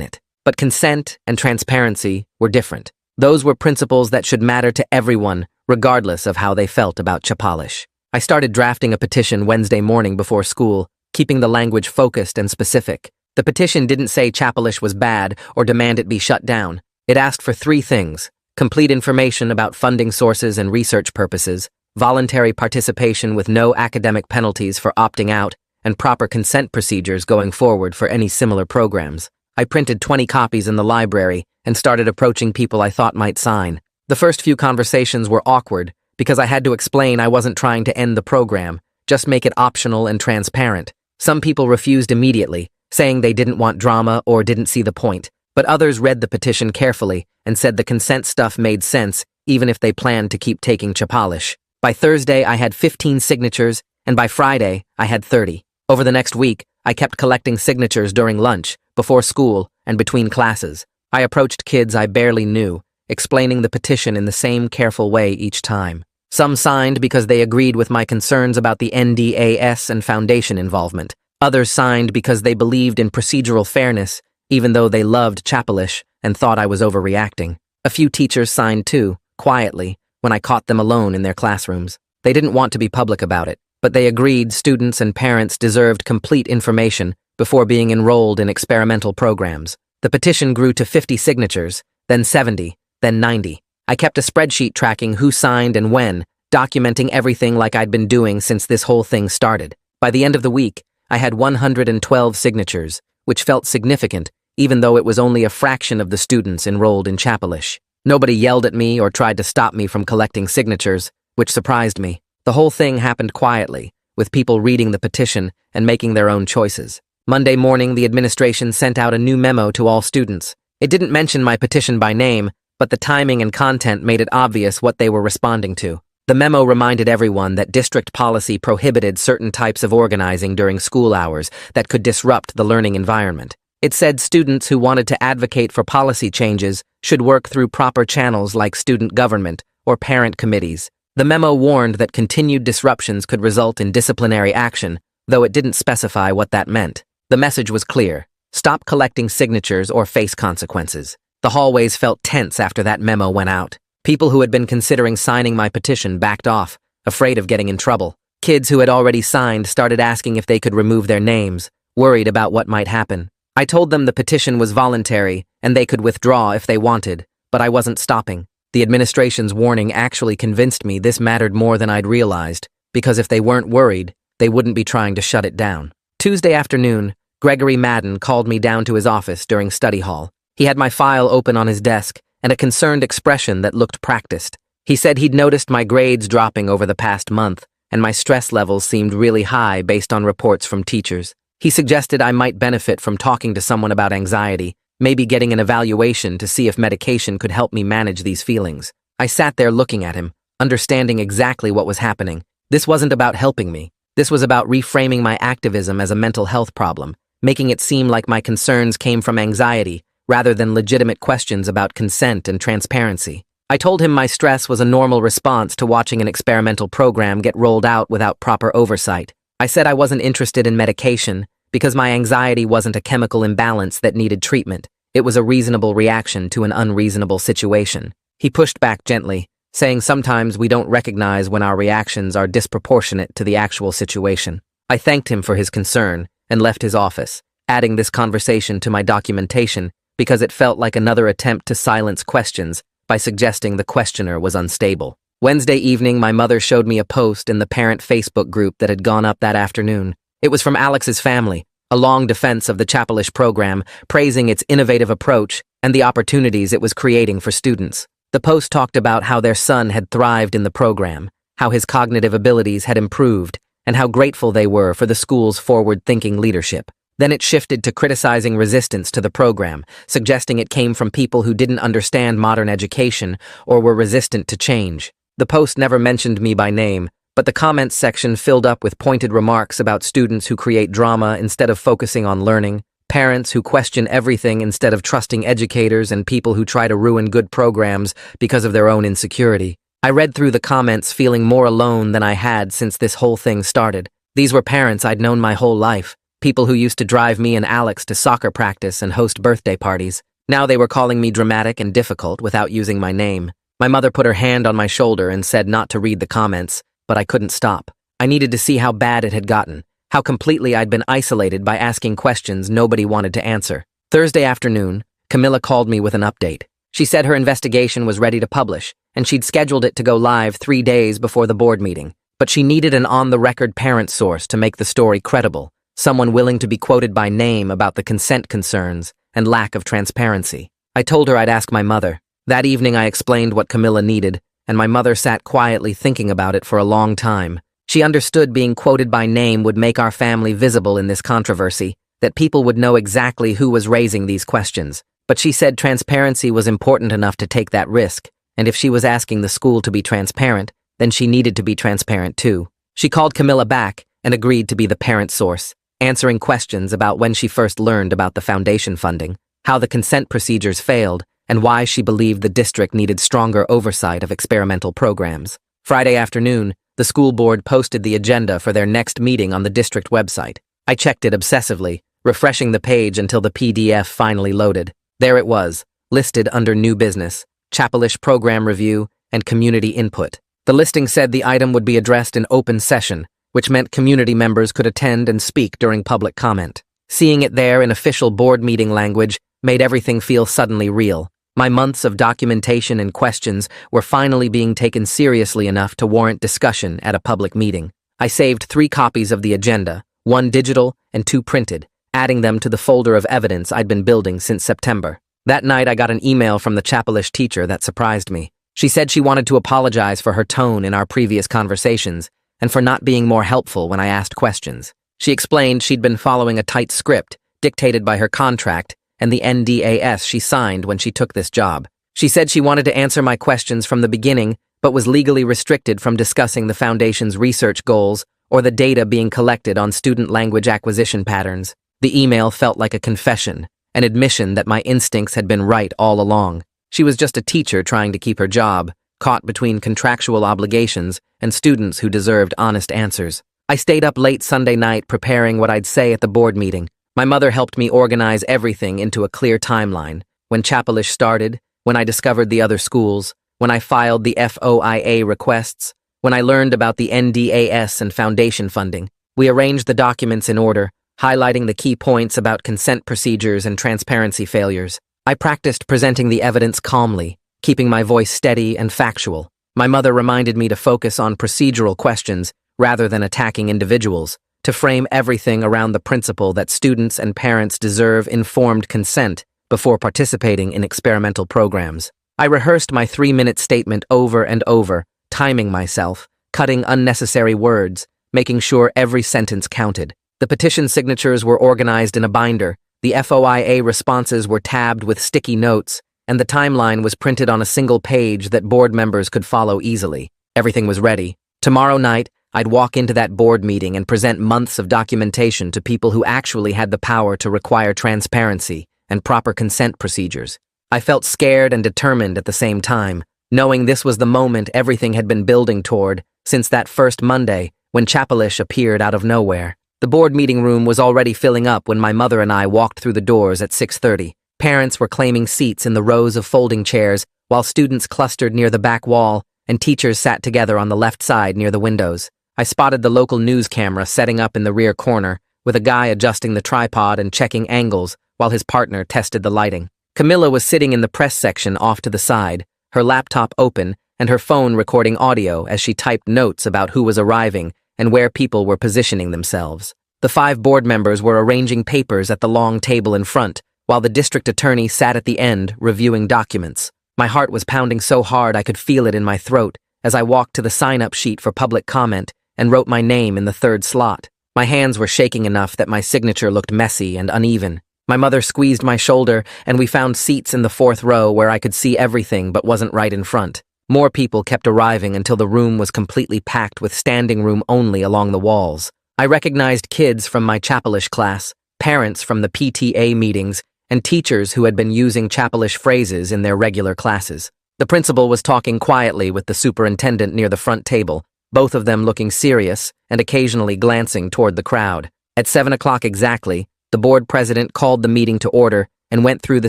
Speaker 1: it. But consent and transparency were different. Those were principles that should matter to everyone, regardless of how they felt about Chapalish. I started drafting a petition Wednesday morning before school, keeping the language focused and specific. The petition didn't say Chapalish was bad or demand it be shut down. It asked for 3 things: complete information about funding sources and research purposes, voluntary participation with no academic penalties for opting out, and proper consent procedures going forward for any similar programs. I printed 20 copies in the library and started approaching people I thought might sign. The first few conversations were awkward because I had to explain I wasn't trying to end the program, just make it optional and transparent. Some people refused immediately, saying they didn't want drama or didn't see the point, but others read the petition carefully and said the consent stuff made sense even if they planned to keep taking Chapalish. By Thursday, I had 15 signatures, and by Friday, I had 30. Over the next week, I kept collecting signatures during lunch, before school, and between classes. I approached kids I barely knew, explaining the petition in the same careful way each time. Some signed because they agreed with my concerns about the NDAS and foundation involvement. Others signed because they believed in procedural fairness, even though they loved Chapalish and thought I was overreacting. A few teachers signed too, quietly, when I caught them alone in their classrooms. They didn't want to be public about it, but they agreed students and parents deserved complete information before being enrolled in experimental programs. The petition grew to 50 signatures, then 70, then 90. I kept a spreadsheet tracking who signed and when, documenting everything like I'd been doing since this whole thing started. By the end of the week, I had 112 signatures, which felt significant, even though it was only a fraction of the students enrolled in Chapalish. Nobody yelled at me or tried to stop me from collecting signatures, which surprised me. The whole thing happened quietly, with people reading the petition and making their own choices. Monday morning, the administration sent out a new memo to all students. It didn't mention my petition by name, but the timing and content made it obvious what they were responding to. The memo reminded everyone that district policy prohibited certain types of organizing during school hours that could disrupt the learning environment. It said students who wanted to advocate for policy changes should work through proper channels like student government or parent committees. The memo warned that continued disruptions could result in disciplinary action, though it didn't specify what that meant. The message was clear: stop collecting signatures or face consequences. The hallways felt tense after that memo went out. People who had been considering signing my petition backed off, afraid of getting in trouble. Kids who had already signed started asking if they could remove their names, worried about what might happen. I told them the petition was voluntary and they could withdraw if they wanted, but I wasn't stopping. The administration's warning actually convinced me this mattered more than I'd realized, because if they weren't worried, they wouldn't be trying to shut it down. Tuesday afternoon, Gregory Madden called me down to his office during study hall. He had my file open on his desk and a concerned expression that looked practiced. He said he'd noticed my grades dropping over the past month, and my stress levels seemed really high based on reports from teachers. He suggested I might benefit from talking to someone about anxiety, maybe getting an evaluation to see if medication could help me manage these feelings. I sat there looking at him, understanding exactly what was happening. This wasn't about helping me. This was about reframing my activism as a mental health problem, making it seem like my concerns came from anxiety rather than legitimate questions about consent and transparency. I told him my stress was a normal response to watching an experimental program get rolled out without proper oversight. I said I wasn't interested in medication because my anxiety wasn't a chemical imbalance that needed treatment. It was a reasonable reaction to an unreasonable situation. He pushed back gently, saying sometimes we don't recognize when our reactions are disproportionate to the actual situation. I thanked him for his concern and left his office, adding this conversation to my documentation because it felt like another attempt to silence questions by suggesting the questioner was unstable. Wednesday evening, my mother showed me a post in the parent Facebook group that had gone up that afternoon. It was from Alex's family, a long defense of the Chapalish program, praising its innovative approach and the opportunities it was creating for students. The post talked about how their son had thrived in the program, how his cognitive abilities had improved, and how grateful they were for the school's forward-thinking leadership. Then it shifted to criticizing resistance to the program, suggesting it came from people who didn't understand modern education or were resistant to change. The post never mentioned me by name, but the comments section filled up with pointed remarks about students who create drama instead of focusing on learning, parents who question everything instead of trusting educators, and people who try to ruin good programs because of their own insecurity. I read through the comments feeling more alone than I had since this whole thing started. These were parents I'd known my whole life, people who used to drive me and Alex to soccer practice and host birthday parties. Now they were calling me dramatic and difficult without using my name. My mother put her hand on my shoulder and said not to read the comments, but I couldn't stop. I needed to see how bad it had gotten, how completely I'd been isolated by asking questions nobody wanted to answer. Thursday afternoon, Camilla called me with an update. She said her investigation was ready to publish, and she'd scheduled it to go live 3 days before the board meeting. But she needed an on-the-record parent source to make the story credible, someone willing to be quoted by name about the consent concerns and lack of transparency. I told her I'd ask my mother. That evening I explained what Camilla needed, and my mother sat quietly thinking about it for a long time. She understood being quoted by name would make our family visible in this controversy, that people would know exactly who was raising these questions. But she said transparency was important enough to take that risk, and if she was asking the school to be transparent, then she needed to be transparent too. She called Camilla back and agreed to be the parent source, answering questions about when she first learned about the foundation funding, how the consent procedures failed, and why she believed the district needed stronger oversight of experimental programs. Friday afternoon, the school board posted the agenda for their next meeting on the district website. I checked it obsessively, refreshing the page until the PDF finally loaded. There it was, listed under New Business, Chapelish Program Review, and Community Input. The listing said the item would be addressed in open session, which meant community members could attend and speak during public comment. Seeing it there in official board meeting language made everything feel suddenly real. My months of documentation and questions were finally being taken seriously enough to warrant discussion at a public meeting. I saved 3 copies of the agenda, 1 digital and 2 printed, adding them to the folder of evidence I'd been building since September. That night I got an email from the Chapelish teacher that surprised me. She said she wanted to apologize for her tone in our previous conversations and for not being more helpful when I asked questions. She explained she'd been following a tight script dictated by her contract and the NDAS she signed when she took this job. She said she wanted to answer my questions from the beginning, but was legally restricted from discussing the Foundation's research goals or the data being collected on student language acquisition patterns. The email felt like a confession, an admission that my instincts had been right all along. She was just a teacher trying to keep her job, caught between contractual obligations and students who deserved honest answers. I stayed up late Sunday night preparing what I'd say at the board meeting. My mother helped me organize everything into a clear timeline. When Chapelish started, when I discovered the other schools, when I filed the FOIA requests, when I learned about the NDAS and foundation funding. We arranged the documents in order, highlighting the key points about consent procedures and transparency failures. I practiced presenting the evidence calmly, keeping my voice steady and factual. My mother reminded me to focus on procedural questions rather than attacking individuals, to frame everything around the principle that students and parents deserve informed consent before participating in experimental programs. I rehearsed my 3-minute statement over and over, timing myself, cutting unnecessary words, making sure every sentence counted. The petition signatures were organized in a binder, the FOIA responses were tabbed with sticky notes, and the timeline was printed on a single page that board members could follow easily. Everything was ready. Tomorrow night, I'd walk into that board meeting and present months of documentation to people who actually had the power to require transparency and proper consent procedures. I felt scared and determined at the same time, knowing this was the moment everything had been building toward since that first Monday when Chapelish appeared out of nowhere. The board meeting room was already filling up when my mother and I walked through the doors at 6:30. Parents were claiming seats in the rows of folding chairs, while students clustered near the back wall and teachers sat together on the left side near the windows. I spotted the local news camera setting up in the rear corner, with a guy adjusting the tripod and checking angles while his partner tested the lighting. Camilla was sitting in the press section off to the side, her laptop open and her phone recording audio as she typed notes about who was arriving and where people were positioning themselves. The 5 board members were arranging papers at the long table in front, while the district attorney sat at the end reviewing documents. My heart was pounding so hard I could feel it in my throat as I walked to the sign-up sheet for public comment and wrote my name in the 3rd slot. My hands were shaking enough that my signature looked messy and uneven. My mother squeezed my shoulder, and we found seats in the 4th row where I could see everything but wasn't right in front. More people kept arriving until the room was completely packed with standing room only along the walls. I recognized kids from my Chapelish class, parents from the PTA meetings, and teachers who had been using Chapelish phrases in their regular classes. The principal was talking quietly with the superintendent near the front table, both of them looking serious and occasionally glancing toward the crowd. At 7 o'clock exactly, the board president called the meeting to order and went through the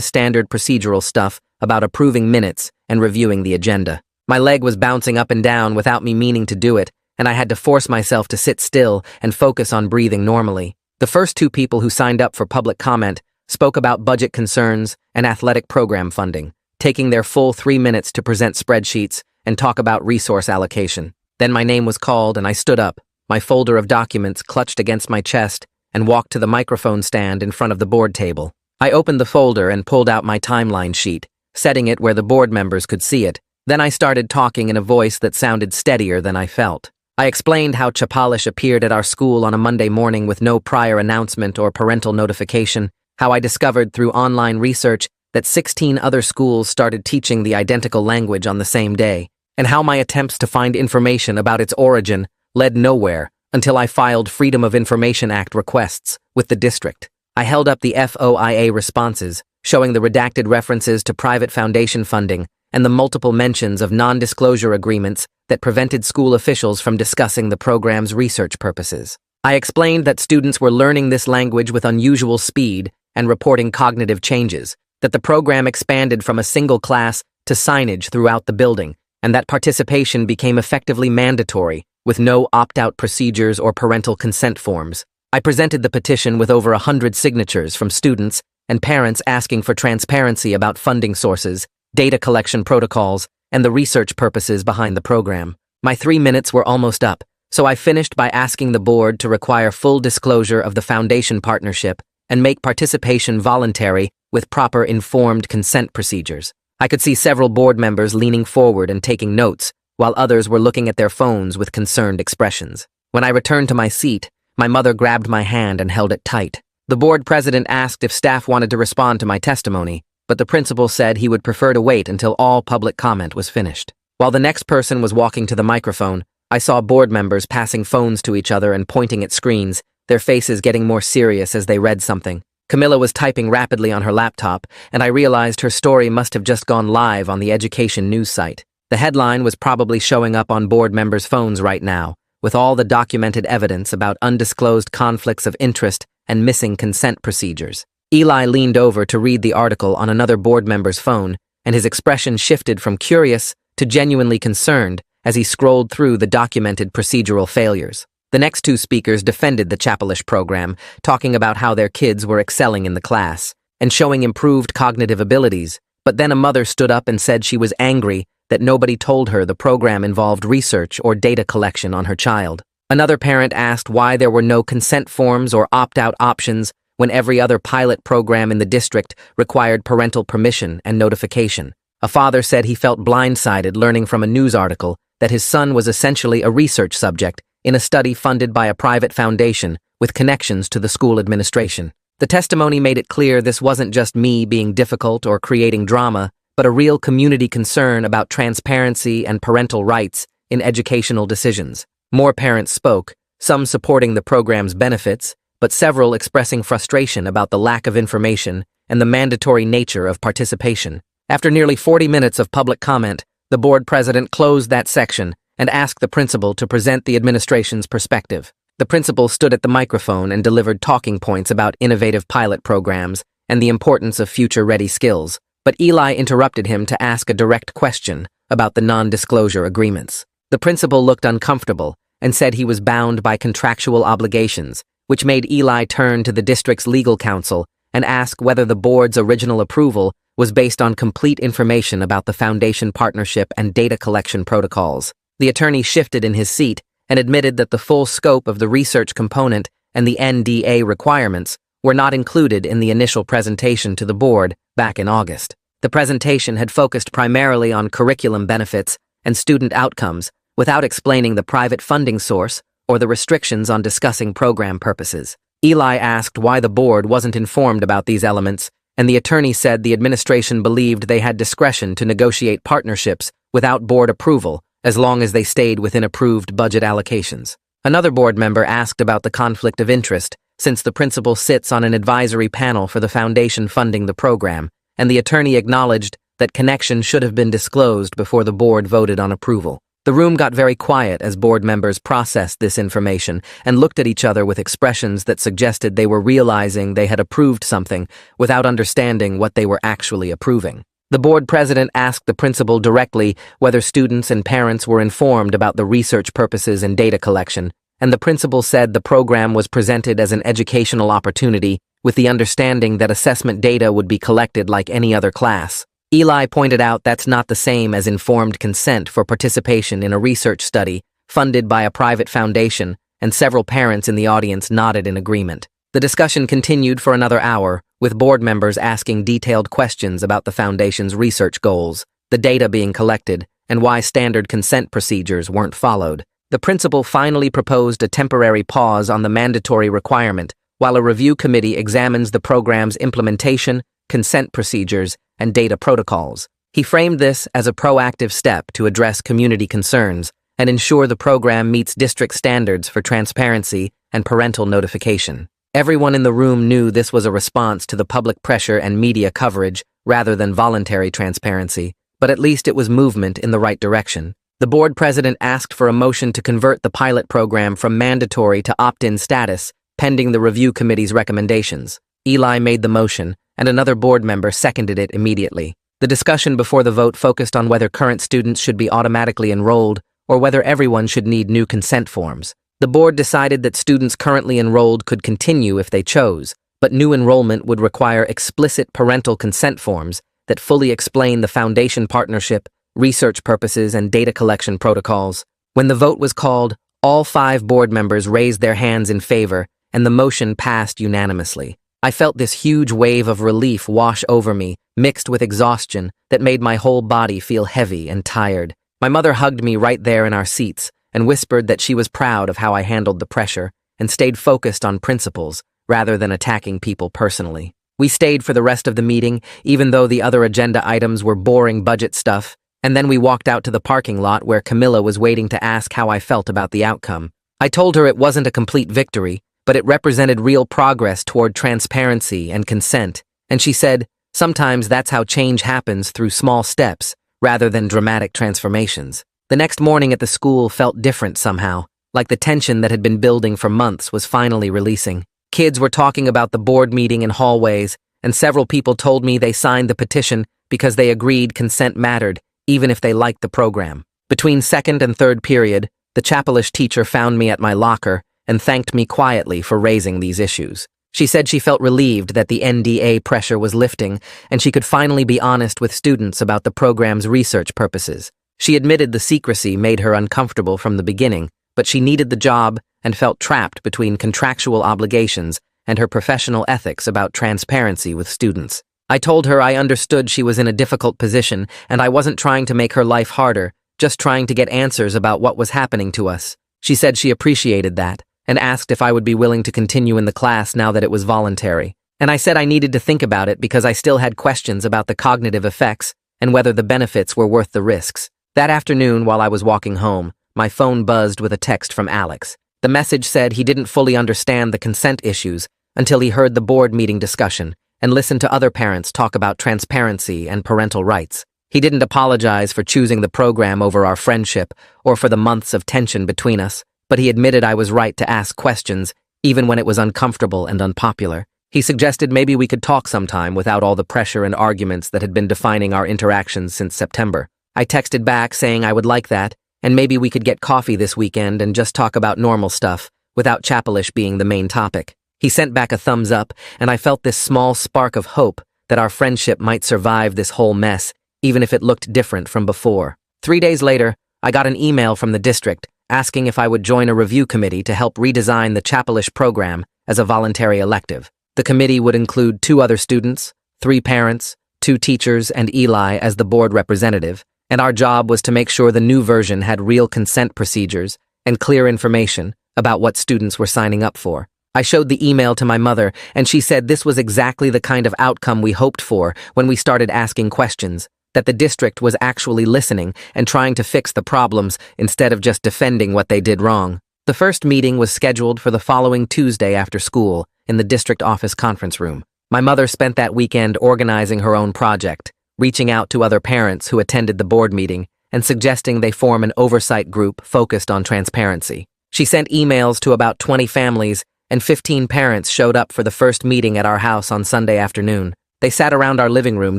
Speaker 1: standard procedural stuff about approving minutes and reviewing the agenda. My leg was bouncing up and down without me meaning to do it, and I had to force myself to sit still and focus on breathing normally. The first two people who signed up for public comment spoke about budget concerns and athletic program funding, taking their full 3 minutes to present spreadsheets and talk about resource allocation. Then my name was called and I stood up, my folder of documents clutched against my chest, and walked to the microphone stand in front of the board table. I opened the folder and pulled out my timeline sheet, setting it where the board members could see it. Then I started talking in a voice that sounded steadier than I felt. I explained how Chapalish appeared at our school on a Monday morning with no prior announcement or parental notification, how I discovered through online research that 16 other schools started teaching the identical language on the same day, and how my attempts to find information about its origin led nowhere until I filed Freedom of Information Act requests with the district. I held up the FOIA responses, showing the redacted references to private foundation funding and the multiple mentions of non-disclosure agreements that prevented school officials from discussing the program's research purposes. I explained that students were learning this language with unusual speed and reporting cognitive changes, that the program expanded from a single class to signage throughout the building, and that participation became effectively mandatory, with no opt-out procedures or parental consent forms. I presented the petition with over 100 signatures from students and parents asking for transparency about funding sources, data collection protocols, and the research purposes behind the program. My 3 minutes were almost up, so I finished by asking the board to require full disclosure of the foundation partnership and make participation voluntary with proper informed consent procedures. I could see several board members leaning forward and taking notes, while others were looking at their phones with concerned expressions. When I returned to my seat, my mother grabbed my hand and held it tight. The board president asked if staff wanted to respond to my testimony, but the principal said he would prefer to wait until all public comment was finished. While the next person was walking to the microphone, I saw board members passing phones to each other and pointing at screens, their faces getting more serious as they read something. Camilla was typing rapidly on her laptop, and I realized her story must have just gone live on the education news site. The headline was probably showing up on board members' phones right now, with all the documented evidence about undisclosed conflicts of interest and missing consent procedures. Eli leaned over to read the article on another board member's phone, and his expression shifted from curious to genuinely concerned as he scrolled through the documented procedural failures. The next two speakers defended the Chapalish program, talking about how their kids were excelling in the class and showing improved cognitive abilities, but then a mother stood up and said she was angry that nobody told her the program involved research or data collection on her child. Another parent asked why there were no consent forms or opt-out options when every other pilot program in the district required parental permission and notification. A father said he felt blindsided learning from a news article that his son was essentially a research subject in a study funded by a private foundation with connections to the school administration. The testimony made it clear this wasn't just me being difficult or creating drama, but a real community concern about transparency and parental rights in educational decisions. More parents spoke, some supporting the program's benefits, but several expressing frustration about the lack of information and the mandatory nature of participation. After nearly 40 minutes of public comment, the board president closed that section and asked the principal to present the administration's perspective. The principal stood at the microphone and delivered talking points about innovative pilot programs and the importance of future-ready skills, but Eli interrupted him to ask a direct question about the non-disclosure agreements. The principal looked uncomfortable and said he was bound by contractual obligations, which made Eli turn to the district's legal counsel and ask whether the board's original approval was based on complete information about the foundation partnership and data collection protocols. The attorney shifted in his seat and admitted that the full scope of the research component and the NDA requirements were not included in the initial presentation to the board back in August. The presentation had focused primarily on curriculum benefits and student outcomes without explaining the private funding source or the restrictions on discussing program purposes. Eli asked why the board wasn't informed about these elements, and the attorney said the administration believed they had discretion to negotiate partnerships without board approval as long as they stayed within approved budget allocations. Another board member asked about the conflict of interest, since the principal sits on an advisory panel for the foundation funding the program, and the attorney acknowledged that connection should have been disclosed before the board voted on approval. The room got very quiet as board members processed this information and looked at each other with expressions that suggested they were realizing they had approved something without understanding what they were actually approving. The board president asked the principal directly whether students and parents were informed about the research purposes and data collection, and the principal said the program was presented as an educational opportunity with the understanding that assessment data would be collected like any other class. Eli pointed out that's not the same as informed consent for participation in a research study funded by a private foundation, and several parents in the audience nodded in agreement. The discussion continued for another hour, with board members asking detailed questions about the foundation's research goals, the data being collected, and why standard consent procedures weren't followed. The principal finally proposed a temporary pause on the mandatory requirement while a review committee examines the program's implementation, consent procedures, and data protocols. He framed this as a proactive step to address community concerns and ensure the program meets district standards for transparency and parental notification. Everyone in the room knew this was a response to the public pressure and media coverage rather than voluntary transparency, but at least it was movement in the right direction. The board president asked for a motion to convert the pilot program from mandatory to opt-in status, pending the review committee's recommendations. Eli made the motion, and another board member seconded it immediately. The discussion before the vote focused on whether current students should be automatically enrolled or whether everyone should need new consent forms. The board decided that students currently enrolled could continue if they chose, but new enrollment would require explicit parental consent forms that fully explain the foundation partnership, research purposes, and data collection protocols. When the vote was called, all 5 board members raised their hands in favor, and the motion passed unanimously. I felt this huge wave of relief wash over me, mixed with exhaustion, that made my whole body feel heavy and tired. My mother hugged me right there in our seats and whispered that she was proud of how I handled the pressure and stayed focused on principles rather than attacking people personally. We stayed for the rest of the meeting, even though the other agenda items were boring budget stuff, and then we walked out to the parking lot where Camilla was waiting to ask how I felt about the outcome. I told her it wasn't a complete victory, but it represented real progress toward transparency and consent, and she said, sometimes that's how change happens, through small steps, rather than dramatic transformations. The next morning at the school felt different somehow, like the tension that had been building for months was finally releasing. Kids were talking about the board meeting in hallways, and several people told me they signed the petition because they agreed consent mattered, even if they liked the program. Between second and third period, the chapelish teacher found me at my locker and thanked me quietly for raising these issues. She said she felt relieved that the NDA pressure was lifting and she could finally be honest with students about the program's research purposes. She admitted the secrecy made her uncomfortable from the beginning, but she needed the job and felt trapped between contractual obligations and her professional ethics about transparency with students. I told her I understood she was in a difficult position and I wasn't trying to make her life harder, just trying to get answers about what was happening to us. She said she appreciated that and asked if I would be willing to continue in the class now that it was voluntary. And I said I needed to think about it because I still had questions about the cognitive effects and whether the benefits were worth the risks. That afternoon, while I was walking home, my phone buzzed with a text from Alex. The message said he didn't fully understand the consent issues until he heard the board meeting discussion and listened to other parents talk about transparency and parental rights. He didn't apologize for choosing the program over our friendship or for the months of tension between us, but he admitted I was right to ask questions, even when it was uncomfortable and unpopular. He suggested maybe we could talk sometime without all the pressure and arguments that had been defining our interactions since September. I texted back saying I would like that, and maybe we could get coffee this weekend and just talk about normal stuff, without chapelish being the main topic. He sent back a thumbs up, and I felt this small spark of hope that our friendship might survive this whole mess, even if it looked different from before. 3 days later, I got an email from the district asking if I would join a review committee to help redesign the chapelish program as a voluntary elective. The committee would include 2 other students, 3 parents, 2 teachers, and Eli as the board representative, and our job was to make sure the new version had real consent procedures and clear information about what students were signing up for. I showed the email to my mother, and she said this was exactly the kind of outcome we hoped for when we started asking questions, that the district was actually listening and trying to fix the problems instead of just defending what they did wrong. The first meeting was scheduled for the following Tuesday after school in the district office conference room. My mother spent that weekend organizing her own project, reaching out to other parents who attended the board meeting and suggesting they form an oversight group focused on transparency. She sent emails to about 20 families, and 15 parents showed up for the first meeting at our house on Sunday afternoon. They sat around our living room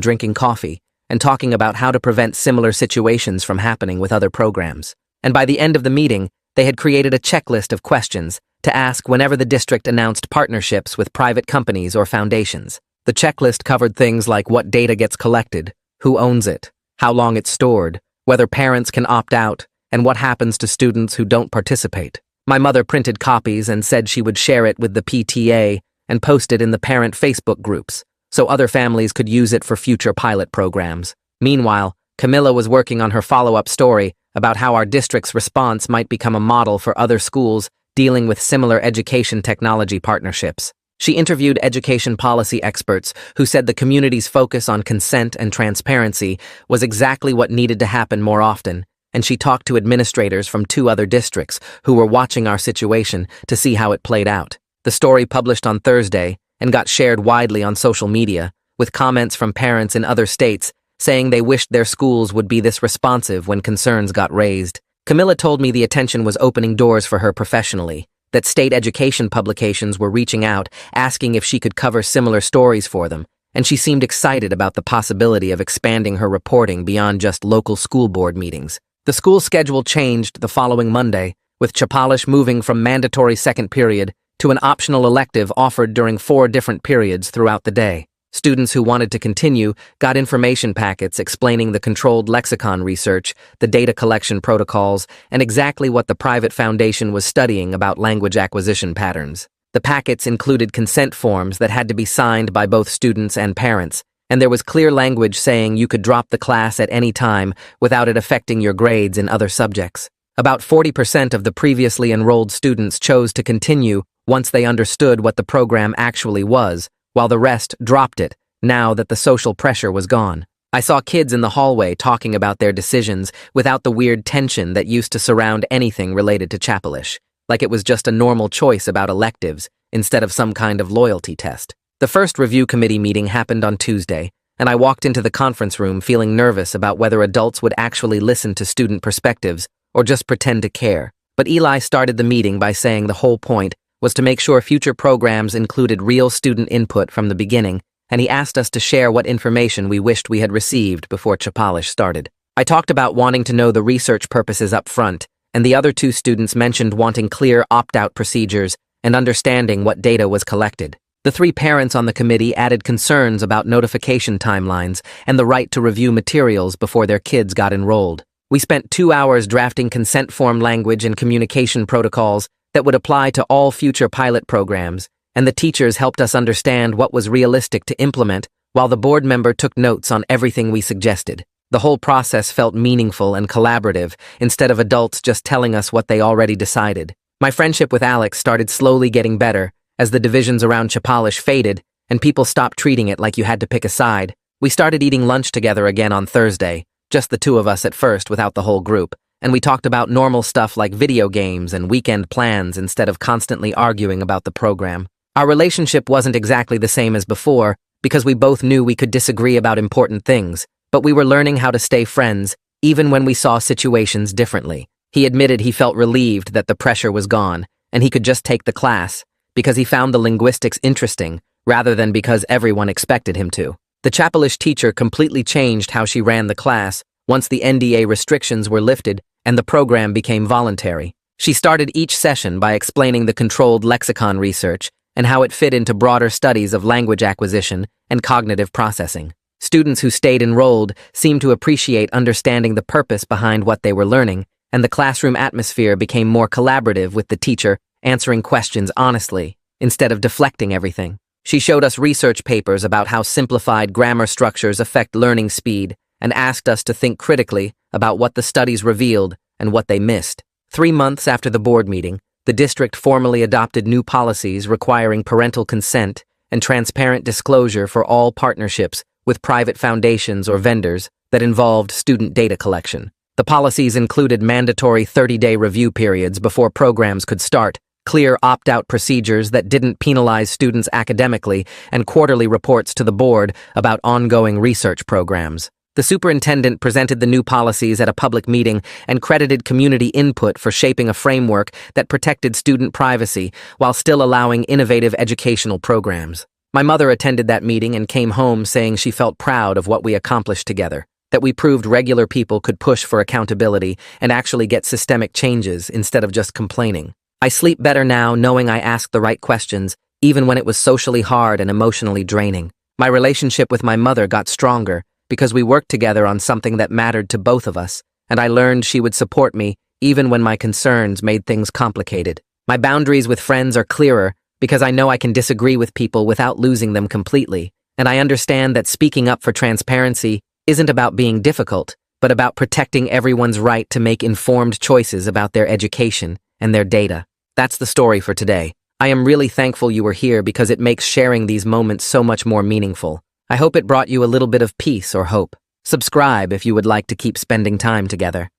Speaker 1: drinking coffee and talking about how to prevent similar situations from happening with other programs. And by the end of the meeting, they had created a checklist of questions to ask whenever the district announced partnerships with private companies or foundations. The checklist covered things like what data gets collected, who owns it, how long it's stored, whether parents can opt out, and what happens to students who don't participate. My mother printed copies and said she would share it with the PTA and post it in the parent Facebook groups, so other families could use it for future pilot programs. Meanwhile, Camilla was working on her follow-up story about how our district's response might become a model for other schools dealing with similar education technology partnerships. She interviewed education policy experts who said the community's focus on consent and transparency was exactly what needed to happen more often, and she talked to administrators from 2 other districts who were watching our situation to see how it played out. The story published on Thursday and got shared widely on social media, with comments from parents in other states saying they wished their schools would be this responsive when concerns got raised. Camilla told me the attention was opening doors for her professionally, that state education publications were reaching out, asking if she could cover similar stories for them, and she seemed excited about the possibility of expanding her reporting beyond just local school board meetings. The school schedule changed the following Monday, with Chapalish moving from mandatory second period to an optional elective offered during 4 different periods throughout the day. Students who wanted to continue got information packets explaining the controlled lexicon research, the data collection protocols, and exactly what the private foundation was studying about language acquisition patterns. The packets included consent forms that had to be signed by both students and parents, and there was clear language saying you could drop the class at any time without it affecting your grades in other subjects. About 40% of the previously enrolled students chose to continue once they understood what the program actually was, while the rest dropped it now that the social pressure was gone. I saw kids in the hallway talking about their decisions without the weird tension that used to surround anything related to Chapalish, like it was just a normal choice about electives instead of some kind of loyalty test. The first review committee meeting happened on Tuesday, and I walked into the conference room feeling nervous about whether adults would actually listen to student perspectives or just pretend to care. But Eli started the meeting by saying the whole point was to make sure future programs included real student input from the beginning, and he asked us to share what information we wished we had received before Chapalish started. I talked about wanting to know the research purposes up front, and the other 2 students mentioned wanting clear opt-out procedures and understanding what data was collected. The 3 parents on the committee added concerns about notification timelines and the right to review materials before their kids got enrolled. We spent 2 hours drafting consent form language and communication protocols that would apply to all future pilot programs, and the teachers helped us understand what was realistic to implement while the board member took notes on everything we suggested. The whole process felt meaningful and collaborative instead of adults just telling us what they already decided. My friendship with Alex started slowly getting better as the divisions around Chapalish faded and people stopped treating it like you had to pick a side. We started eating lunch together again on Thursday, just the 2 of us at first without the whole group, and we talked about normal stuff like video games and weekend plans instead of constantly arguing about the program. Our relationship wasn't exactly the same as before because we both knew we could disagree about important things, but we were learning how to stay friends even when we saw situations differently. He admitted he felt relieved that the pressure was gone and he could just take the class because he found the linguistics interesting rather than because everyone expected him to. The Chapalish teacher completely changed how she ran the class once the NDA restrictions were lifted and the program became voluntary. She started each session by explaining the controlled lexicon research and how it fit into broader studies of language acquisition and cognitive processing. Students who stayed enrolled seemed to appreciate understanding the purpose behind what they were learning, and the classroom atmosphere became more collaborative with the teacher answering questions honestly instead of deflecting everything. She showed us research papers about how simplified grammar structures affect learning speed and asked us to think critically about what the studies revealed and what they missed. 3 months after the board meeting, the district formally adopted new policies requiring parental consent and transparent disclosure for all partnerships with private foundations or vendors that involved student data collection. The policies included mandatory 30-day review periods before programs could start, clear opt-out procedures that didn't penalize students academically, and quarterly reports to the board about ongoing research programs. The superintendent presented the new policies at a public meeting and credited community input for shaping a framework that protected student privacy while still allowing innovative educational programs. My mother attended that meeting and came home saying she felt proud of what we accomplished together, that we proved regular people could push for accountability and actually get systemic changes instead of just complaining. I sleep better now knowing I asked the right questions, even when it was socially hard and emotionally draining. My relationship with my mother got stronger because we worked together on something that mattered to both of us, and I learned she would support me even when my concerns made things complicated. My boundaries with friends are clearer because I know I can disagree with people without losing them completely, and I understand that speaking up for transparency isn't about being difficult, but about protecting everyone's right to make informed choices about their education and their data. That's the story for today. I am really thankful you were here because it makes sharing these moments so much more meaningful. I hope it brought you a little bit of peace or hope. Subscribe if you would like to keep spending time together.